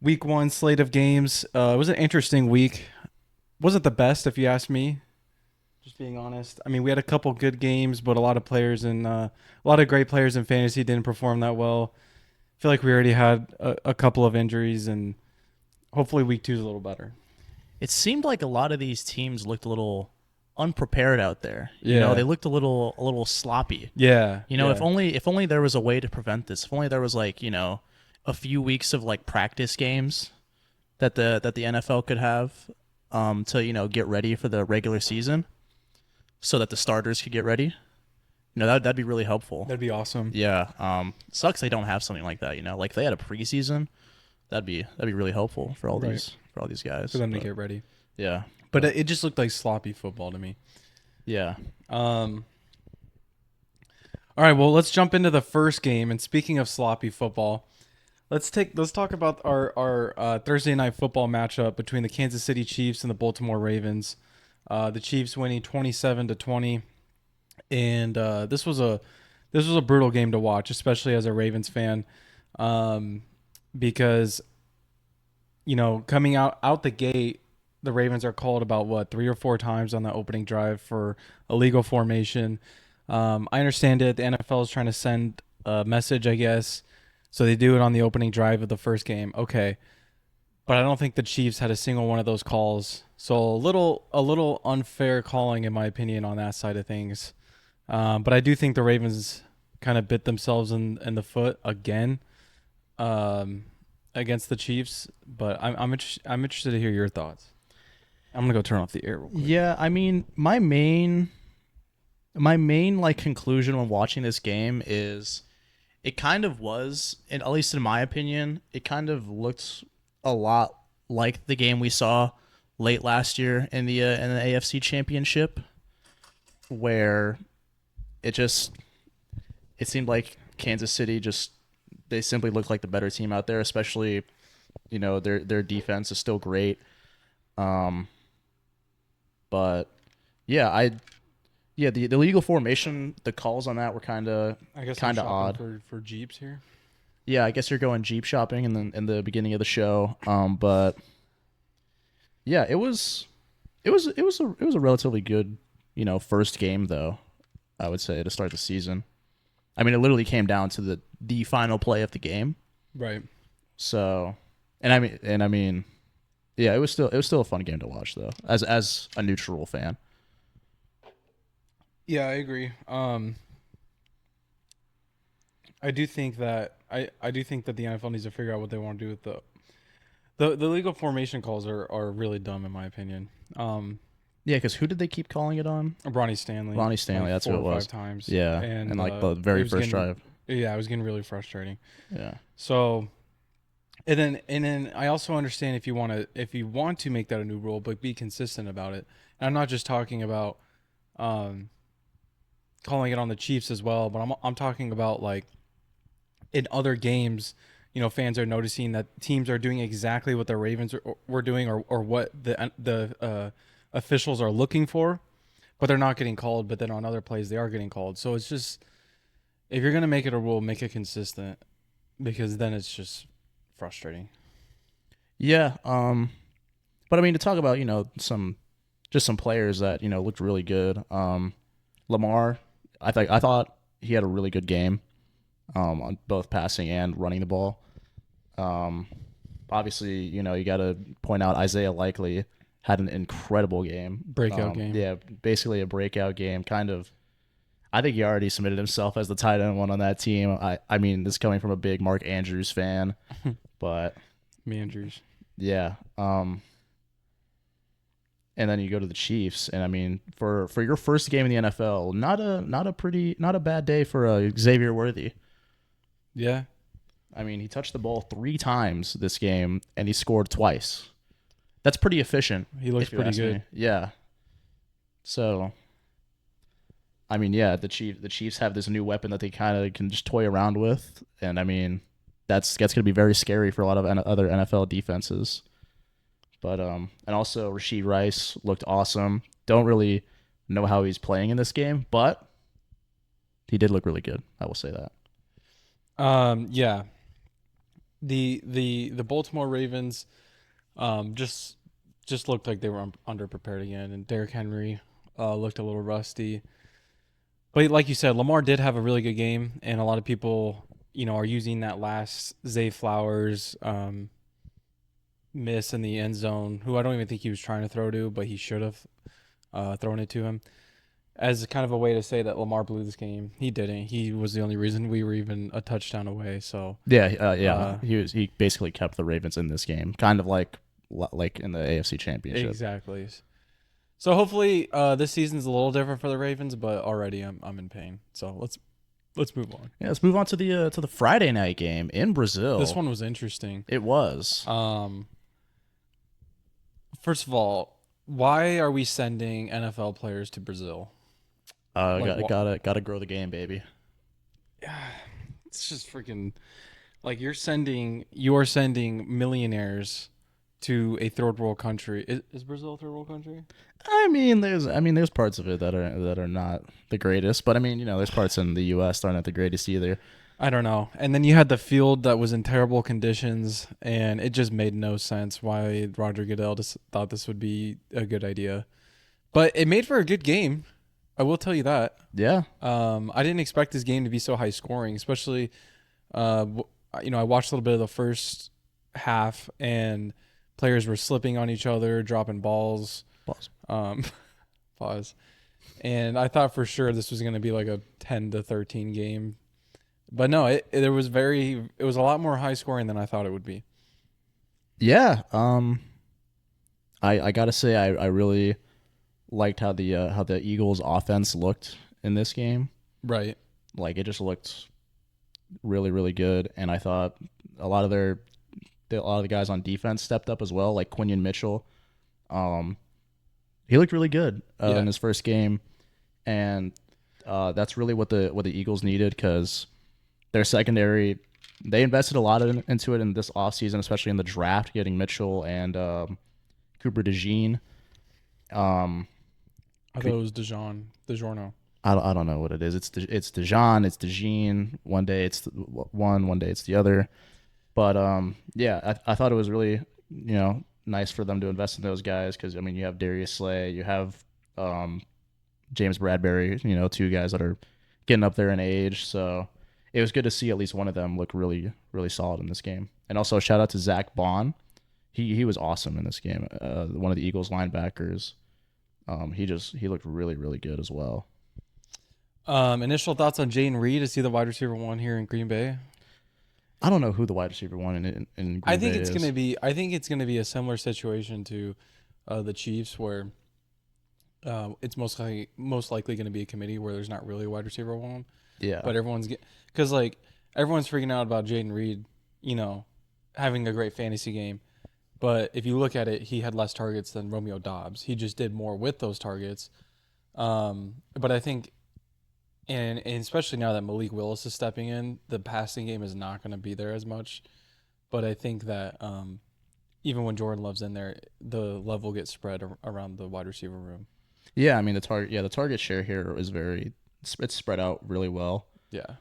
Week 1 slate of games. It was an interesting week. Wasn't the best, if you ask me. Just being honest. I mean, we had a couple good games, but a lot of players and a lot of great players in fantasy didn't perform that well. I feel like we already had a couple of injuries, and hopefully week 2 is a little better. It seemed like a lot of these teams looked a little unprepared out there. They Yeah, looked a little sloppy. yeah, If yeah. only there was a way to prevent this. If only there was a few weeks of like practice games that the NFL could have to get ready for the regular season so that the starters could get ready. That'd be really helpful. That'd be awesome. Yeah. Sucks they don't have something like that. Like if they had a preseason, that'd be really helpful for all Right. these guys. For them to But get ready. yeah, But it just looked like sloppy football to me. yeah. Um, all right, well, let's jump into the first game. And speaking of sloppy football, let's talk about our Thursday night football matchup between the Kansas City Chiefs and the Baltimore Ravens. The Chiefs winning 27-20, and this was a brutal game to watch, especially as a Ravens fan, because coming out the gate, the Ravens are called about what 3 or 4 times on the opening drive for illegal formation. I understand it. The NFL is trying to send a message, I guess, so they do it on the opening drive of the first game. Okay, but I don't think the Chiefs had a single one of those calls. So a little unfair calling, in my opinion, on that side of things. But I do think the Ravens kind of bit themselves in the foot again against the Chiefs. But I'm interested to hear your thoughts. I'm gonna go turn off the air real quick. Yeah, I mean, my main like conclusion when watching this game is it kind of was, and at least in my opinion, it kind of looked a lot like the game we saw late last year in the AFC Championship, where it just it seemed like Kansas City just they simply looked like the better team out there, especially their defense is still great. Um, but yeah, the legal formation, the calls on that were I guess I'm kind of shopping odd. for Jeeps here. Yeah, I guess you're going Jeep shopping in the beginning of the show. But yeah, it was a relatively good first game though. I would say to start the season. I mean, it literally came down to the final play of the game. Right. So, and I mean, yeah, it was still a fun game to watch though, as a neutral fan. Yeah, I agree. I do think that the NFL needs to figure out what they want to do with the legal formation calls are really dumb in my opinion. Yeah, because who did they keep calling it on? Ronnie Stanley, Ronnie Stanley. like That's four who it or five was. times, Yeah, and and like the it very was first getting drive. yeah, it was getting really frustrating. Yeah. So and then I also understand if you want to make that a new rule, but be consistent about it. And I'm not just talking about um, calling it on the Chiefs as well, but I'm talking about like in other games, fans are noticing that teams are doing exactly what the Ravens were doing, or what the officials are looking for, but they're not getting called. But then on other plays, they are getting called. So it's just if you're gonna make it a rule, make it consistent, because then it's just frustrating. Yeah. But I mean, to talk about some players that looked really good. Lamar, I thought he had a really good game. On both passing and running the ball. Um, Obviously, you got to point out Isaiah Likely had an incredible game. Breakout game. Yeah, basically a breakout game. Kind of. I think he already submitted himself as the tight end one on that team. I mean, this is coming from a big Mark Andrews fan, but Mandrews. yeah. And then you go to the Chiefs, and I mean, for your first game in the NFL, not a bad day for Xavier Worthy. Yeah, I mean, he touched the ball 3 times this game, and he scored twice. That's pretty efficient, he looks if you pretty ask good. me. Yeah. So, I mean, yeah, the Chiefs have this new weapon that they kind of can just toy around with, and I mean, that's going to be very scary for a lot of other NFL defenses. But and also Rasheed Rice looked awesome. Don't really know how he's playing in this game, but he did look really good. I will say that. Yeah. The Baltimore Ravens just looked like they were underprepared again, and Derrick Henry looked a little rusty. But like you said, Lamar did have a really good game, and a lot of people, are using that last Zay Flowers miss in the end zone, who I don't even think he was trying to throw to, but he should have thrown it to him, as kind of a way to say that Lamar blew this game. He didn't. He was the only reason we were even a touchdown away. So Yeah. He basically kept the Ravens in this game, kind of like in the AFC Championship. exactly. So hopefully this season's a little different for the Ravens, but already I'm in pain. So let's move on. Yeah, let's move on to the Friday night game in Brazil. This one was interesting. It was. First of all, why are we sending NFL players to Brazil? Gotta grow the game, baby. It's just freaking like you're sending millionaires to a third world country. Is Brazil a third world country? There's parts of it that are not the greatest, but there's parts in the U.S. that aren't the greatest either. I don't know. And then you had the field that was in terrible conditions, and it just made no sense why Roger Goodell just thought this would be a good idea. But it made for a good game. I will tell you that. Yeah. I didn't expect this game to be so high scoring, especially, I watched a little bit of the first half, and players were slipping on each other, dropping balls. Pause. Pause. And I thought for sure this was going to be like a 10-13 game. But no, it was a lot more high scoring than I thought it would be. Yeah. I gotta say I really liked how the Eagles offense looked in this game. Right. Like it just looked really, really good. And I thought a lot of the guys on defense stepped up as well, like Quinion Mitchell. He looked really good in his first game. And that's really what the Eagles needed, because their secondary, they invested a lot into it in this offseason, especially in the draft, getting Mitchell and Cooper DeJean. I thought it was DiGiorno. I don't know what it is. It's DeJean, it's DeJean. One day it's one day it's the other. But I thought it was really nice for them to invest in those guys, because you have Darius Slay, you have James Bradbury, two guys that are getting up there in age. So it was good to see at least one of them look really, really solid in this game. And also shout out to Zach Bond. He was awesome in this game. One of the Eagles linebackers. He looked really, really good as well. Initial thoughts on Jayden Reed? Is he the wide receiver one here in Green Bay? I don't know who the wide receiver one in Green Bay is. I think it's gonna be a similar situation to the Chiefs, where it's most likely going to be a committee where there's not really a wide receiver one. Yeah. But everyone's freaking out about Jayden Reed, having a great fantasy game. But if you look at it, he had less targets than Romeo Doubs. He just did more with those targets. But I think, and especially now that Malik Willis is stepping in, the passing game is not going to be there as much. But I think that even when Jordan Love's in there, the love will get spread around the wide receiver room. Yeah, the target share here is it's spread out really well. Yeah.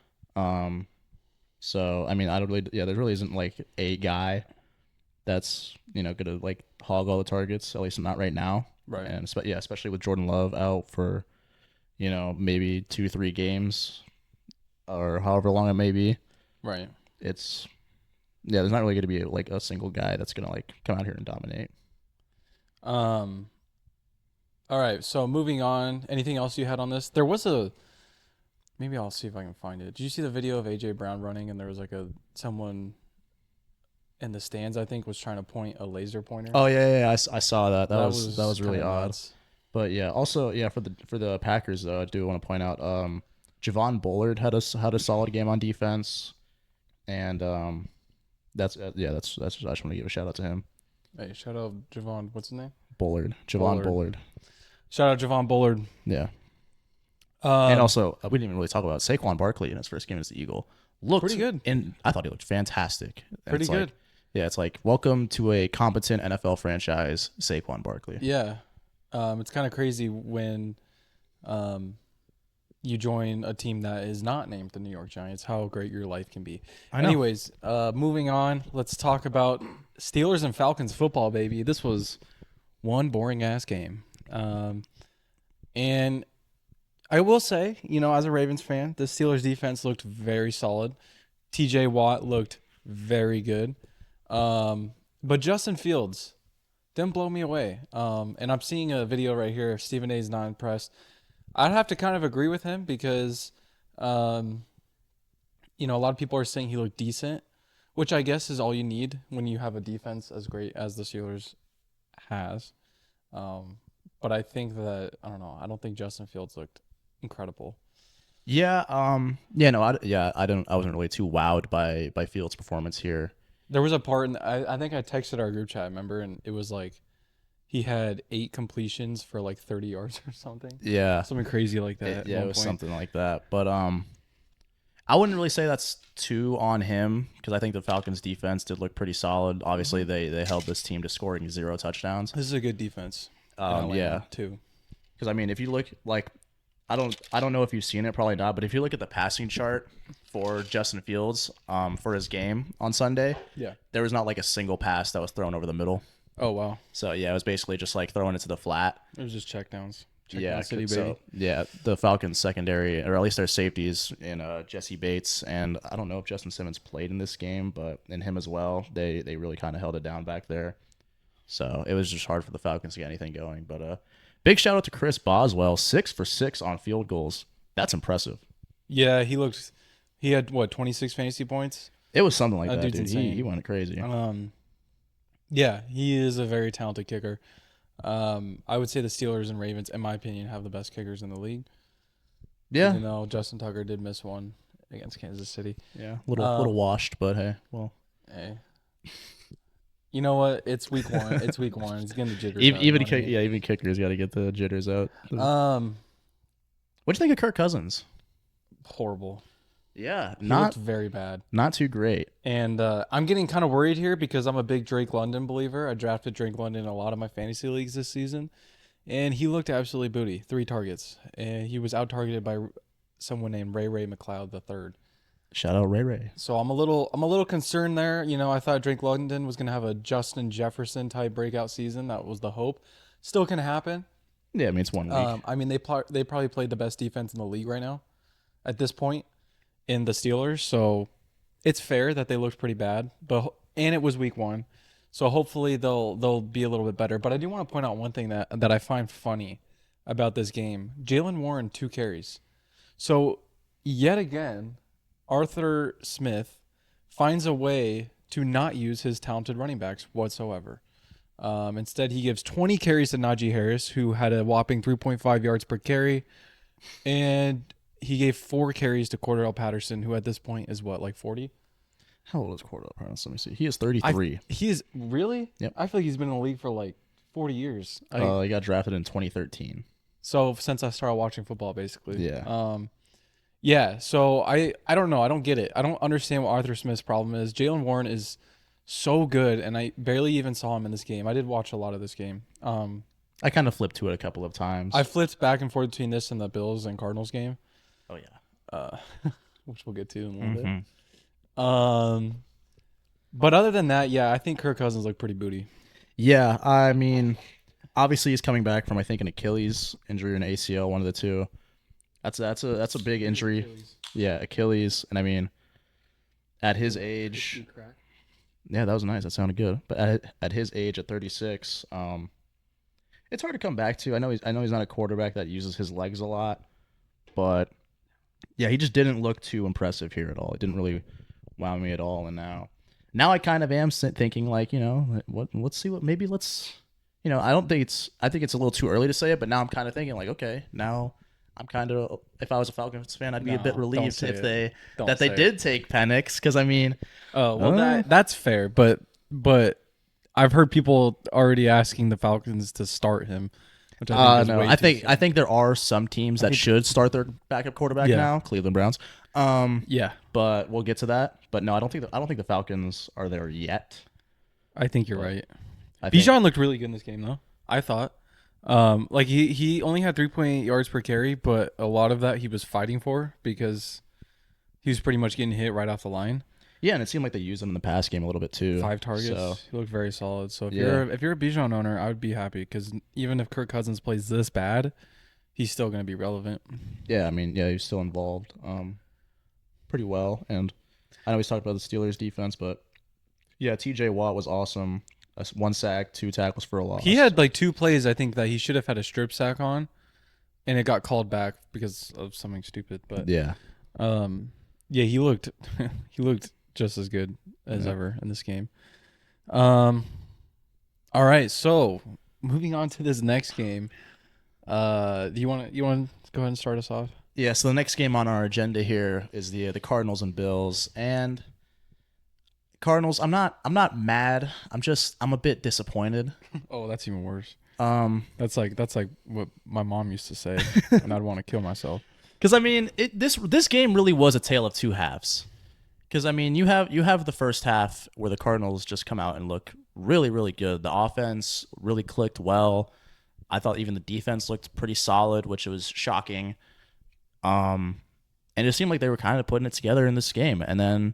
So there really isn't like a guy that's gonna like hog all the targets, at least not right now. Right. And especially with Jordan Love out for maybe 2-3 games or however long it may be. Right. There's not really gonna be like a single guy that's gonna like come out here and dominate. All right, so moving on. Anything else you had on this? There was maybe I'll see if I can find it. Did you see the video of AJ Brown running, and there was like someone in the stands, I think, was trying to point a laser pointer? Oh yeah, I saw that. That was really odd. Nuts. But yeah, also for the Packers though, I do want to point out Javon Bullard had a solid game on defense, and that's I just want to give a shout out to him. Hey, shout out Javon. What's his name? Javon Bullard. Shout out Javon Bullard. Yeah. And also, we didn't even really talk about Saquon Barkley in his first game as the Eagle. Looked pretty good, and I thought he looked fantastic. Pretty good. It's like welcome to a competent NFL franchise, Saquon Barkley. Yeah. It's kind of crazy when, you join a team that is not named the New York Giants, how great your life can be. I know. Anyways, moving on, let's talk about Steelers and Falcons football, baby. This was one boring ass game. And I will say, as a Ravens fan, the Steelers defense looked very solid. TJ Watt looked very good. But Justin Fields didn't blow me away. And I'm seeing a video right here of Stephen A's not impressed. I'd have to kind of agree with him because, a lot of people are saying he looked decent, which I guess is all you need when you have a defense as great as the Steelers has. But I think that, I don't know, I don't think Justin Fields looked incredible. Yeah. I wasn't really too wowed by Fields' performance here. There was a part, I think I texted our group chat, remember, and it was like he had 8 completions for like 30 yards or something. Yeah. Something crazy like that. It was something like that. But I wouldn't really say that's too on him because I think the Falcons' defense did look pretty solid. Obviously, they held this team to scoring 0 touchdowns. This is a good defense. Yeah, too. Because I mean, if you look like, I don't know if you've seen it, probably not. But if you look at the passing chart for Justin Fields, for his game on Sunday, Yeah. there was not like a single pass that was thrown over the middle. Oh wow. So yeah, it was basically just like throwing it to the flat. It was just checkdowns. Yeah, City, baby. so yeah, the Falcons secondary, or at least their safeties in Jesse Bates, and I don't know if Justin Simmons played in this game, but in him as well, they really kind of held it down back there. So it was just hard for the Falcons to get anything going. But big shout out to Chris Boswell, 6 for 6 on field goals. That's impressive. Yeah, he had what, 26 fantasy points? It was something like that, dude's dude. insane. He went crazy. Yeah, he is a very talented kicker. I would say the Steelers and Ravens, in my opinion, have the best kickers in the league. Yeah, Even though Justin Tucker did miss one against Kansas City. yeah, little washed, but hey, well, Hey. You know what? It's week 1. It's week 1. It's getting the jitters. even out, you know what I mean? even kickers got to get the jitters out. What'd What'd you think of Kirk Cousins? Horrible. Yeah, He looked very bad. not too great. And I'm getting kind of worried here because I'm a big Drake London believer. I drafted Drake London in a lot of my fantasy leagues this season, and he looked absolutely booty. 3 targets, and he was out targeted by someone named Ray McLeod III. Shout out Ray. So I'm a little concerned there. I thought Drake London was gonna have a Justin Jefferson type breakout season. That was the hope. Still can happen. Yeah, I mean it's 1 week. I mean they probably played the best defense in the league right now, at this point, in the Steelers. So it's fair that they looked pretty bad, and it was week 1, so hopefully they'll be a little bit better. But I do want to point out one thing that I find funny about this game. Jalen Warren 2 carries. So yet again, Arthur Smith finds a way to not use his talented running backs whatsoever. Instead, he gives 20 carries to Najee Harris, who had a whopping 3.5 yards per carry, and he gave 4 carries to Cordell Patterson, who at this point is what, like 40? How old is Cordell Patterson? Let me see. He is 33. He is really? Yep. I feel like he's been in the league for like 40 years. He got drafted in 2013. So since I started watching football, basically. Yeah. Yeah, so I don't know. I don't get it. I don't understand what Arthur Smith's problem is. Jalen Warren is so good, and I barely even saw him in this game. I did watch a lot of this game. I kind of flipped to it a couple of times. I flipped back and forth between this and the Bills and Cardinals game, oh yeah. which we'll get to in a little bit. But other than that, yeah, I think Kirk Cousins looked pretty booty. Yeah, I mean, obviously he's coming back from I think an Achilles injury or an ACL, one of the two. That's a big injury. Yeah, Achilles, and I mean, at his age, yeah, that was nice. That sounded good. But at his age, at 36, it's hard to come back to. I know he's not a quarterback that uses his legs a lot, but yeah, he just didn't look too impressive here at all. It didn't really wow me at all. And now I kind of am thinking like, let's see what maybe let's, I think it's a little too early to say it, but now I'm kind of thinking like, okay, now I'm kind of, if I was a Falcons fan, I'd be a bit relieved if they did take Penix, because I mean, that's fair, but I've heard people already asking the Falcons to start him. Which I think is way too soon. I think there are some teams that should start their backup quarterback now, Cleveland Browns. Yeah, but we'll get to that. But no, I don't think the Falcons are there yet. I think you're right. Bijan looked really good in this game, though. I thought. Like he only had 3.8 yards per carry, but a lot of that he was fighting for because he was pretty much getting hit right off the line. Yeah, and it seemed like they used him in the pass game a little bit too. 5 targets. So He looked very solid. So yeah, if you're a Bijan owner, I would be happy because even if Kirk Cousins plays this bad, he's still going to be relevant. yeah. I mean, yeah, he was still involved, pretty well. And I know he's talked about the Steelers defense, but yeah, T.J. Watt was awesome. 1 sack, 2 tackles for a loss. He had like 2 plays I think that he should have had a strip sack on, and it got called back because of something stupid. But yeah, yeah, he looked he looked just as good as Yeah. ever in this game. All right, so moving on to this next game. Do you want to go ahead and start us off? yeah. So the next game on our agenda here is the Cardinals and Bills. And Cardinals, I'm not mad. I'm a bit disappointed. Oh, that's even worse. Um, That's like what my mom used to say, and I'd want to kill myself. because I mean, this game really was a tale of two halves. Because I mean, you have the first half where the Cardinals just come out and look really really good. The offense really clicked well. I thought even the defense looked pretty solid, which was shocking. And it seemed like they were kind of putting it together in this game. And then,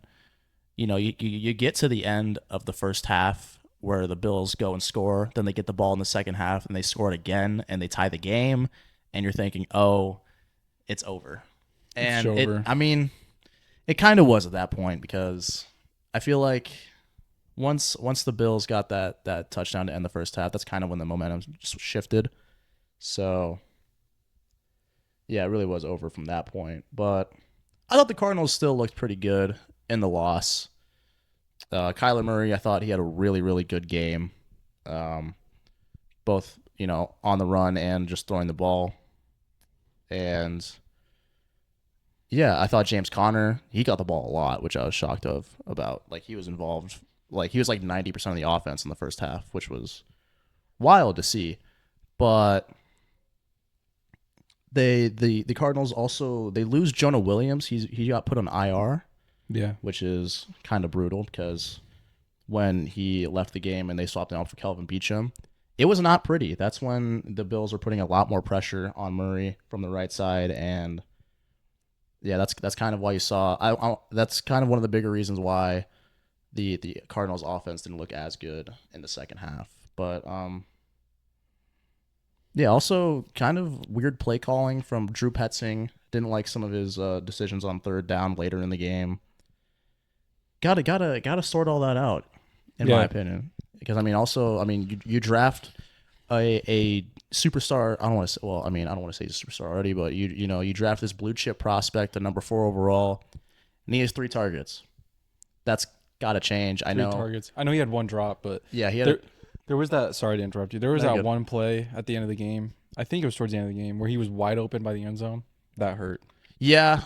you get to the end of the first half where the Bills go and score, then they get the ball in the second half and they score it again and they tie the game, and you're thinking, oh, it's over. And over. I mean, it kind of was at that point because I feel like once the Bills got that touchdown to end the first half, that's kind of when the momentum just shifted. So yeah, it really was over from that point. But I thought the Cardinals still looked pretty good in the loss. Kyler Murray, I thought he had a really, really good game, both on the run and just throwing the ball. And yeah, I thought James Conner, he got the ball a lot, which I was shocked about. Like he was involved, like he was like 90% of the offense in the first half, which was wild to see. But the Cardinals also they lose Jonah Williams. He got put on IR, Yeah. which is kind of brutal because when he left the game and they swapped him out for Kelvin Beachum, it was not pretty. That's when the Bills were putting a lot more pressure on Murray from the right side, and yeah, that's kind of why you saw. That's kind of one of the bigger reasons why the Cardinals offense didn't look as good in the second half. But yeah, also kind of weird play calling from Drew Petzing. Didn't like some of his decisions on third down later in the game. Gotta sort all that out, in my Yeah. opinion. Because I mean, you draft a superstar. I don't want to. Well, I mean, I don't want to say he's a superstar already, but you draft this blue chip prospect, at number 4 overall, and he has 3 targets. That's got to change. I Three know. targets. I know he had one drop, but Yeah, he had. there was that. Sorry to interrupt you. There was No, that good. one play at the end of the game. I think it was towards the end of the game where he was wide open by the end zone. That hurt. Yeah.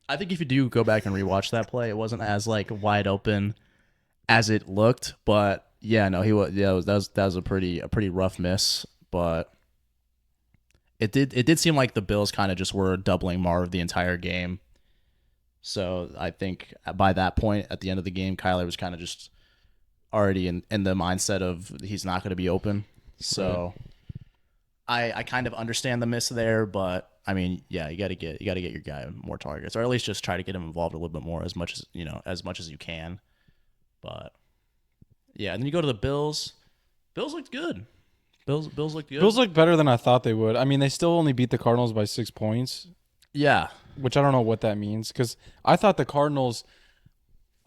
I think if you do go back and rewatch that play, it wasn't as like wide open as it looked, but yeah, no, he was. Yeah, that was a pretty rough miss, but it did seem like the Bills kind of just were doubling Marv the entire game. So I think by that point at the end of the game, Kyler was kind of just already in the mindset of he's not going to be open. So I kind of understand the miss there, but I mean, yeah, you got to get your guy more targets, or at least just try to get him involved a little bit more, as much as you can. But yeah, and then you go to the Bills. Bills looked good. Bills looked good. Bills look better than I thought they would. I mean, they still only beat the Cardinals by 6 points, Yeah, which I don't know what that means because I thought the Cardinals.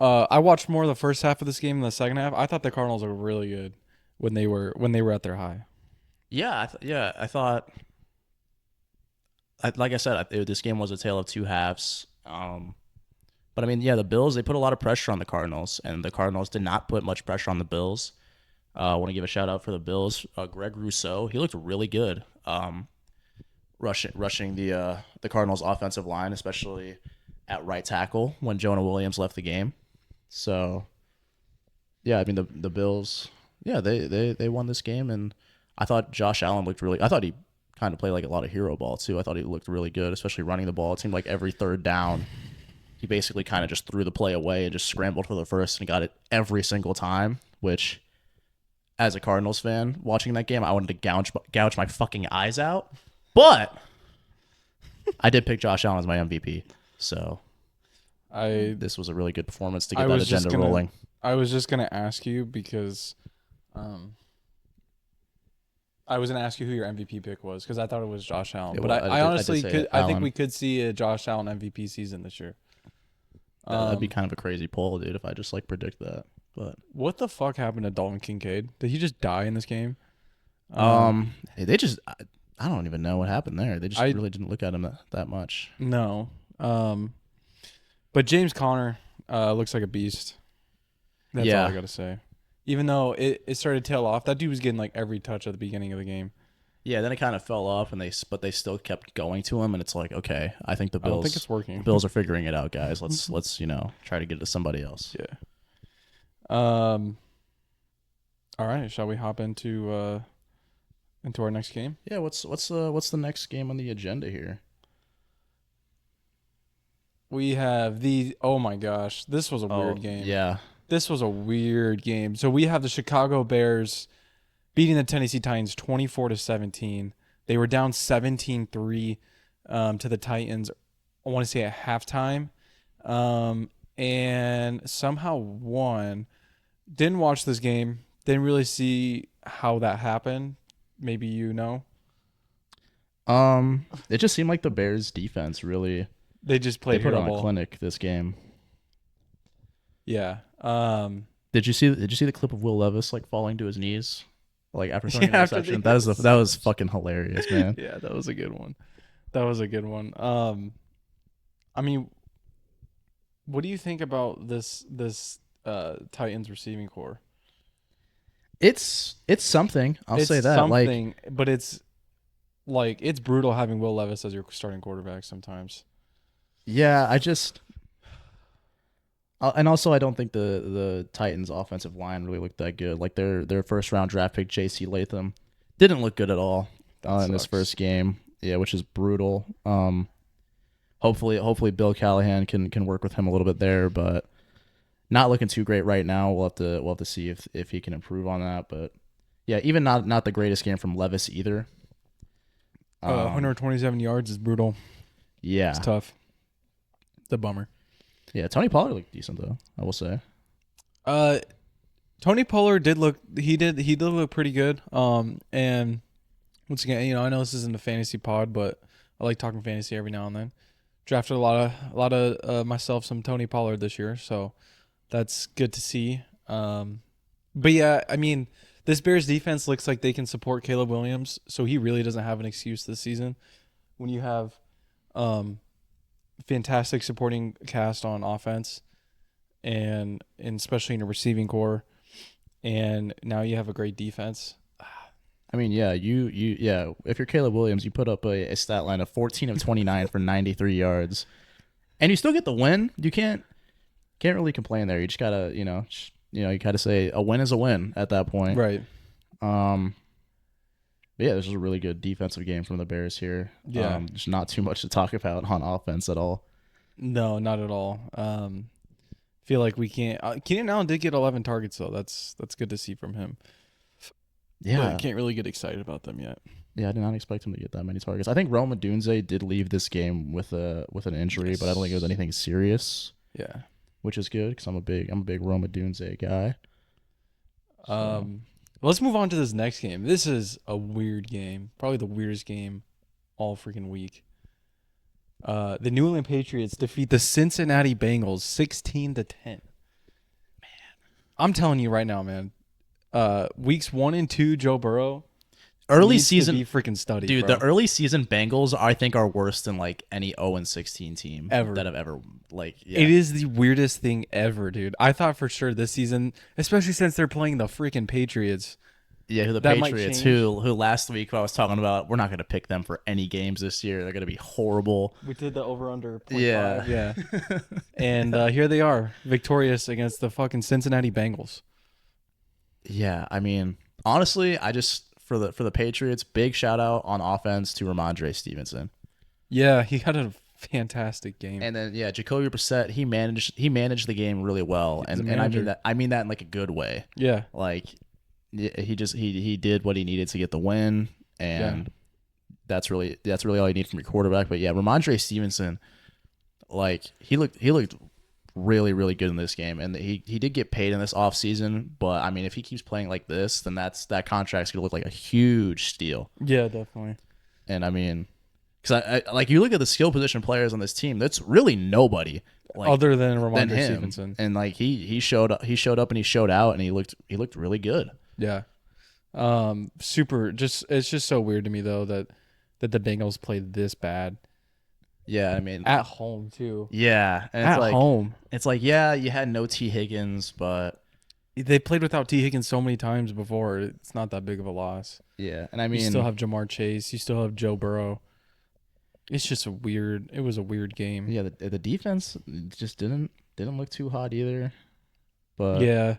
I watched more of the first half of this game than the second half. I thought the Cardinals were really good when they were at their high. yeah. I thought, like I said, this game was a tale of two halves. But I mean, yeah, the Bills, they put a lot of pressure on the Cardinals, and the Cardinals did not put much pressure on the Bills. I want to give a shout out for the Bills. Greg Rousseau, he looked really good. Rushing the Cardinals offensive line, especially at right tackle when Jonah Williams left the game. So yeah, I mean the Bills, yeah, they won this game, and I thought Josh Allen looked really. I thought he kind of played like a lot of hero ball too. I thought he looked really good, especially running the ball. It seemed like every third down, he basically kind of just threw the play away and just scrambled for the first and got it every single time. Which as a Cardinals fan watching that game. I wanted to gouge my fucking eyes out. But I did pick Josh Allen as my MVP. So this was a really good performance to get that agenda rolling. I was just gonna ask you because, I was gonna ask you who your MVP pick was because I thought it was Josh Allen. Yeah, But well, I honestly did say could. I think Allen. we could see a Josh Allen MVP season this year. That'd be kind of a crazy poll, dude, if I just like predict that. But What the fuck happened to Dalton Kincaid? Did he just die in this game? they just I don't even know what happened there. They just really didn't look at him that much. No. But James Conner looks like a beast. That's all I gotta say. Even though it started to tail off, that dude was getting like every touch at the beginning of the game. Yeah, then it kind of fell off, and they still kept going to him, and it's like, okay, I think the I don't Bills. think it's working. The Bills are figuring it out, guys. Let's try to get it to somebody else. Yeah. All right. Shall we hop into our next game? Yeah. What's the next game on the agenda here? We have oh my gosh, this was a weird game. Yeah. This was a weird game. So we have the Chicago Bears beating the Tennessee Titans 24-17. They were down 17-3 to the Titans, I want to say at halftime. And somehow won. Didn't watch this game. Didn't really see how that happened. Maybe you know. It just seemed like the Bears defense really They just played put on horrible. a clinic this game. Yeah. Did you see the clip of Will Levis like falling to his knees, like after throwing an Yeah, after interception? the That was fucking hilarious, man. Yeah, that was a good one. I mean, what do you think about this Titans receiving core? It's something. I'll It's say that. something, but it's brutal having Will Levis as your starting quarterback sometimes. Yeah, and also I don't think the Titans offensive line really looked that good. Like their first round draft pick J.C. Latham didn't look good at all in this first game. Yeah, which is brutal. Hopefully Bill Callahan can work with him a little bit there, but not looking too great right now. We'll have to see if he can improve on that. But yeah, even not the greatest game from Levis either. 127 yards is brutal. Yeah, It's tough. It's a bummer. yeah. Tony Pollard looked decent though, I will say. Tony Pollard did look pretty good. And once again, I know this isn't a fantasy pod, but I like talking fantasy every now and then. Drafted a lot of myself some Tony Pollard this year, so that's good to see. But yeah, I mean, this Bears defense looks like they can support Caleb Williams, so he really doesn't have an excuse this season. When you have fantastic supporting cast on offense, and especially in a receiving core, and now you have a great defense. I mean, yeah, yeah. If you're Caleb Williams, you put up a stat line of 14 of 29 for 93 yards, and you still get the win. You can't really complain there. You just gotta, you gotta say a win is a win at that point, Right. But yeah, this was a really good defensive game from the Bears here. Yeah. There's not too much to talk about on offense at all. No, not at all. Feel like we can't. Keenan Allen did get 11 targets though. That's good to see from him. Yeah, But I can't really get excited about them yet. yeah, I did not expect him to get that many targets. I think Rome Odunze did leave this game with an injury, but I don't think it was anything serious. Yeah. Which is good because I'm a big Rome Odunze guy. Let's move on to this next game. This is a weird game. Probably the weirdest game all freaking week. The New England Patriots defeat the Cincinnati Bengals 16-10. Man, I'm telling you right now, man. Weeks 1 and 2, Joe Burrow. Early needs season, to be freaking studied, dude. bro. The early season Bengals, I think, are worse than like any 0-16 team Ever. that have ever Yeah. It is the weirdest thing ever, dude. I thought for sure this season, especially since they're playing the freaking Patriots. Yeah, who the That might Patriots, change. who last week I was talking about, we're not going to pick them for any games this year. They're going to be horrible. We did the over-under 0.5. Yeah. Yeah. And here they are, victorious against the fucking Cincinnati Bengals. Yeah, I mean, honestly, I just for the Patriots, big shout out on offense to Ramondre Stevenson. Yeah, he had a fantastic game. And then Jacoby Brissett, he managed the game really well, He's a and manager. I mean that in like a good way. Yeah. Like he did what he needed to get the win, and that's really all you need from your quarterback. But yeah, Ramondre Stevenson, like he looked really really good in this game, and he did get paid in this offseason. But I mean, if he keeps playing like this, then that contract's gonna look like a huge steal. Yeah, definitely. And I mean, because I like you look at the skill position players on this team, that's really nobody like Other than than Ramondre him. Stevenson. And like he showed up and he showed out, and he looked really good. Yeah. Super. Just it's just so weird to me though that the Bengals played this bad Yeah, I mean, at home too. yeah, and At home, it's like yeah, you had no T Higgins, but they played without T Higgins so many times before. It's not that big of a loss. yeah, and I You mean, still have Jamar Chase. You still have Joe Burrow. It's just a weird. It was a weird game. yeah, the defense just didn't look too hot either. But Yeah.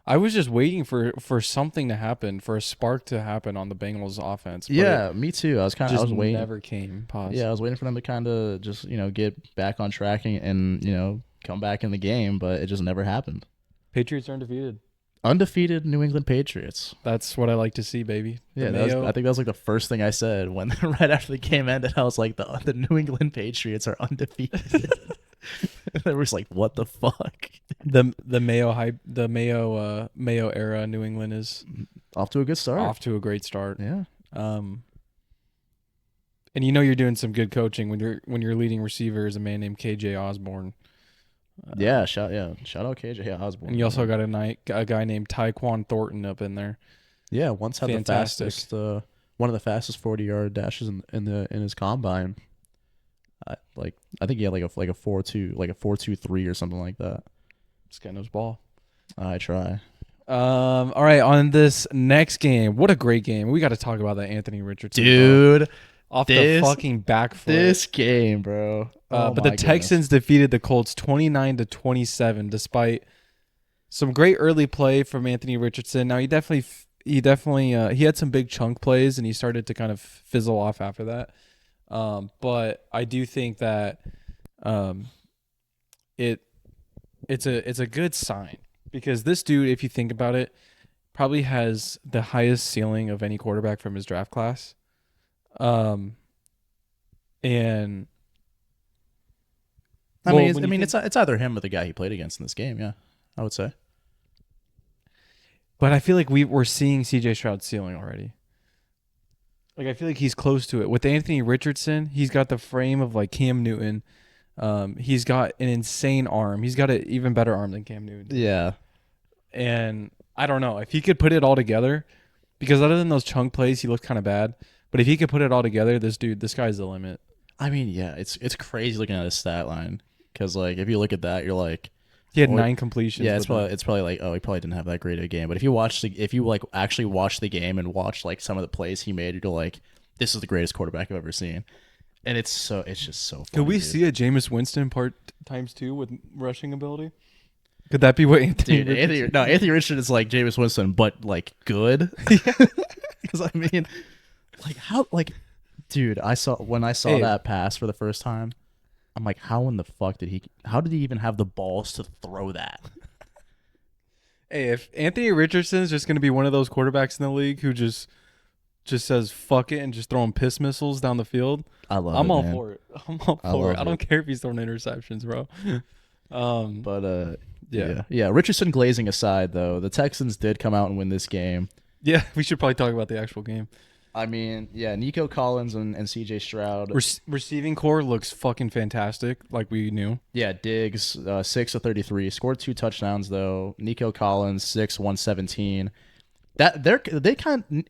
I was just waiting for something to happen, for a spark to happen on the Bengals offense. But yeah, me too. I was it just waiting. never came. Pause. Yeah, I was waiting for them to kind of just get back on track and come back in the game, but it just never happened. Patriots are undefeated. Undefeated New England Patriots. That's what I like to see, baby. Yeah, Mayo- I think that was like the first thing I said when right after the game ended. I was like, the New England Patriots are undefeated. They were just like, what the fuck? the Mayo era New England is Off to a good start. off to a great start. Yeah. And you're doing some good coaching when your leading receiver is a man named KJ Osborne. Shout out KJ Osborne. And you also got a guy named Tyquan Thornton up in there. yeah, once had Fantastic. the fastest one of the fastest 40-yard dashes in his combine. I think he had like a 4.2 like a 4.23 or something like that. This guy knows ball. I try. All right, on this next game, what a great game. We got to talk about that Anthony Richardson. bro. Dude, Off this- the fucking back foot. this game, bro. Oh But my the Texans defeated the Colts 29-27 despite some great early play from Anthony Richardson. Now he definitely he had some big chunk plays and he started to kind of fizzle off after that. But I do think that it's a good sign because this dude, if you think about it, probably has the highest ceiling of any quarterback from his draft class. And I well, mean, when you think- it's either him or the guy he played against in this game. Yeah, I would say. But I feel like we're seeing CJ Stroud's ceiling already. Like I feel like he's close to it. With Anthony Richardson, he's got the frame of like Cam Newton. He's got an insane arm. He's got an even better arm than Cam Newton. Yeah. And I don't know if he could put it all together, because other than those chunk plays, he looked kind of bad. But if he could put it all together, this guy's the limit. I mean, yeah, it's crazy looking at his stat line because like if you look at that, you're like, He had Or- 9 completions. yeah, with it's probably like, oh, he probably didn't have that great of a game. But if you like actually watch the game and watch like some of the plays he made, you're like, this is the greatest quarterback I've ever seen. And it's just so funny. Could we dude. see a Jameis Winston part times 2 with rushing ability? Could that be what Anthony? Dude, Richardson- Anthony Richardson is like Jameis Winston, but like good. Because I mean, like how like, dude, when I saw Hey. that pass for the first time, I'm like, how in the fuck did he even have the balls to throw that? Hey, if Anthony Richardson is just going to be one of those quarterbacks in the league who just says fuck it and just throwing piss missiles down the field, I love I'm it, all man. for it. I'm all I for love it. I don't care if he's throwing interceptions, bro. But Yeah. yeah. Richardson glazing aside, though, the Texans did come out and win this game. Yeah, we should probably talk about the actual game. I mean, yeah, Nico Collins and C.J. Stroud. Receiving core looks fucking fantastic, like we knew. Yeah, Diggs, 6 of 33, scored 2 touchdowns though. Nico Collins, 6, 117.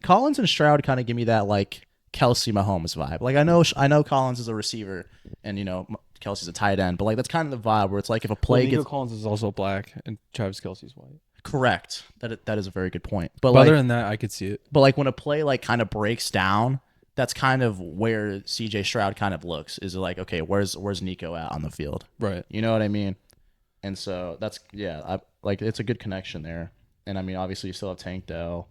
Collins and Stroud kind of give me that like Kelsey Mahomes vibe. Like I know Collins is a receiver, and Kelsey's a tight end, but like that's kind of the vibe where it's like if a play Nico gets Collins is also black and Travis Kelsey's white. correct, that is a very good point. But But like, other than that, I could see it. but like when a play like kind of breaks down, that's kind of where C.J. Stroud kind of looks. Is like, okay, where's Nico at on the field? Right. You know what I mean? And so that's it's a good connection there. And I mean, obviously you still have Tank Dell,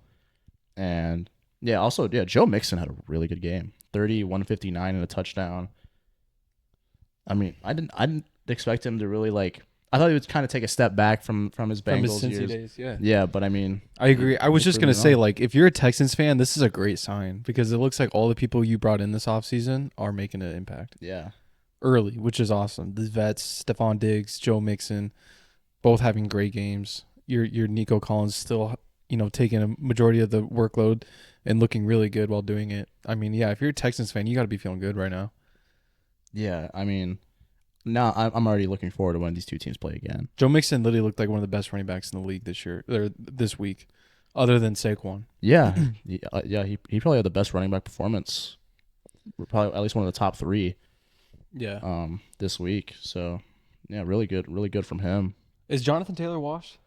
and Joe Mixon had a really good game, 30, 159 and a touchdown. I mean, I didn't expect him to really like. I thought he would kind of take a step back from his from his Bengals Cincy years. days. Yeah. Yeah, but I mean, I agree. I was he just proved gonna me say, wrong. like, if you're a Texans fan, this is a great sign because it looks like all the people you brought in this offseason are making an impact Yeah, early, which is awesome. The vets, Stephon Diggs, Joe Mixon, both having great games. Your Nico Collins still, taking a majority of the workload and looking really good while doing it. I mean, yeah, if you're a Texans fan, you got to be feeling good right now. yeah. I mean, now I'm already looking forward to when these two teams play again. Joe Mixon literally looked like one of the best running backs in the league this week, other than Saquon. Yeah, yeah. He probably had the best running back performance, probably at least one of the top 3. Yeah. This week. So, yeah, really good from him. Is Jonathan Taylor washed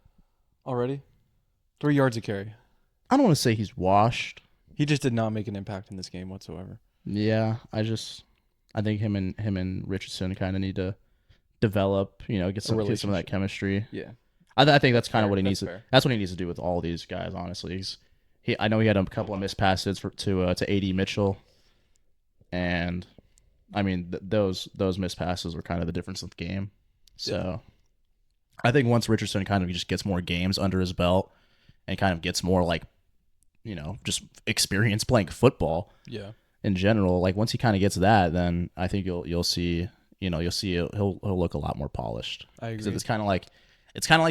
already? 3 yards a carry. I don't want to say he's washed. He just did not make an impact in this game whatsoever. Yeah, I think him and Richardson kind of need to develop, get some of that relationship. chemistry. Yeah. I think that's kind of Fair, what he that's needs. fair. That's what he needs to do with all these guys. Honestly, I know he had a couple of missed passes to AD Mitchell, and I mean those missed passes were kind of the difference in the game. So, I think once Richardson kind of just gets more games under his belt and kind of gets more like, just experience playing football Yeah. in general, like once he kind of gets that, then I think you'll see, he'll look a lot more polished. I Because agree. it's kind of like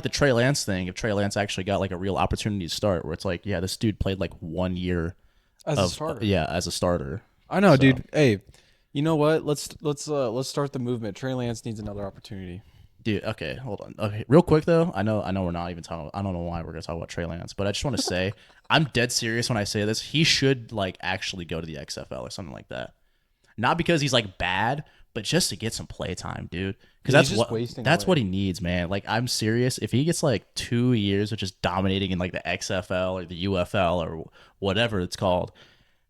the Trey Lance thing. If Trey Lance actually got like a real opportunity to start, where it's like, yeah, this dude played like 1 year As a starter. as a starter. I know, So- dude. Hey, you know what? Let's start the movement. Trey Lance needs another opportunity. Dude, okay, hold on. Okay, real quick though, I know we're not even talking. I don't know why we're gonna talk about Trey Lance, but I just want to say I'm dead serious when I say this. He should like actually go to the XFL or something like that. Not because he's like bad, but just to get some play time, dude. Because Yeah, that's he's just what wasting that's away. what he needs, man. Like I'm serious. If he gets like 2 years of just dominating in like the XFL or the UFL or whatever it's called,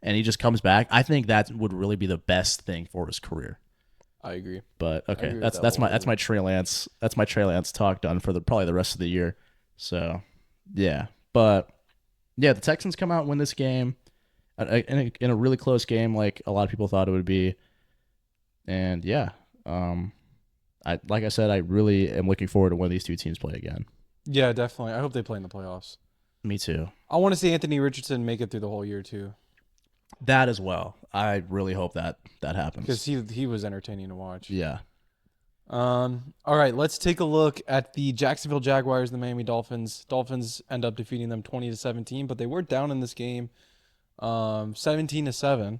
and he just comes back, I think that would really be the best thing for his career. I agree. But okay, agree with that's that that's my wholeheartedly. Trey Lance talk done for probably the rest of the year. So yeah, but yeah, the Texans come out and win this game in a really close game, like a lot of people thought it would be. And yeah, like I said, I really am looking forward to when these two teams play again. Yeah, definitely. I hope they play in the playoffs. Me too. I want to see Anthony Richardson make it through the whole year too, That as well. I really hope that happens. because he was entertaining to watch. Yeah. All right, let's take a look at the Jacksonville Jaguars, the Miami Dolphins. Dolphins end up defeating them 20-17, but they were down in this game, 17-7.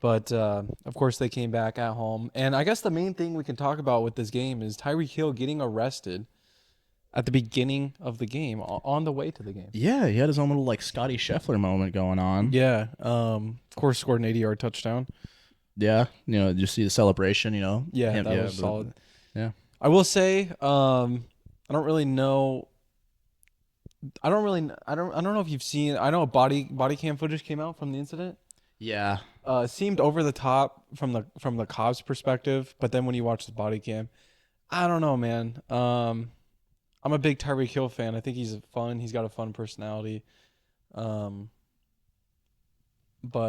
But of course, they came back at home. And I guess the main thing we can talk about with this game is Tyreek Hill getting arrested at the beginning of the game, on the way to the game. Yeah, he had his own little like Scotty Scheffler moment going on. Yeah. Of course, scored an 80-yard touchdown. Yeah, did you see the celebration? Yeah, that was but- solid. Yeah. I will say, I don't really know. I don't know if you've seen. I know body cam footage came out from the incident. Yeah, It seemed over the top from the cops' perspective, but then when you watch the body cam, I don't know, man. I'm a big Tyreek Hill fan. I think he's fun. He's got a fun personality. But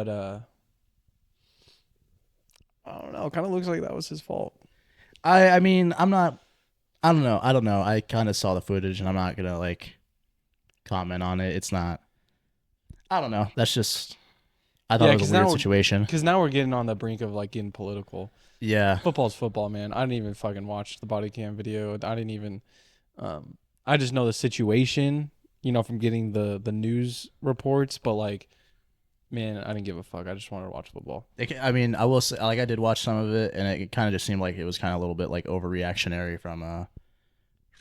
I don't know. It kind of looks like that was his fault. I mean, I don't know. I kind of saw the footage, and I'm not gonna like comment on it. It's not. I don't know. That's just. I thought Yeah, it was 'cause a weird now- situation. Because now we're getting on the brink of like getting political. Yeah, Football's football, man. I didn't even fucking watch the body cam video. I didn't even. I just know the situation, from getting the news reports. But like, man, I didn't give a fuck. I just wanted to watch football. I mean, I will say, like, I did watch some of it, and it kind of just seemed like it was kind of a little bit like overreactionary from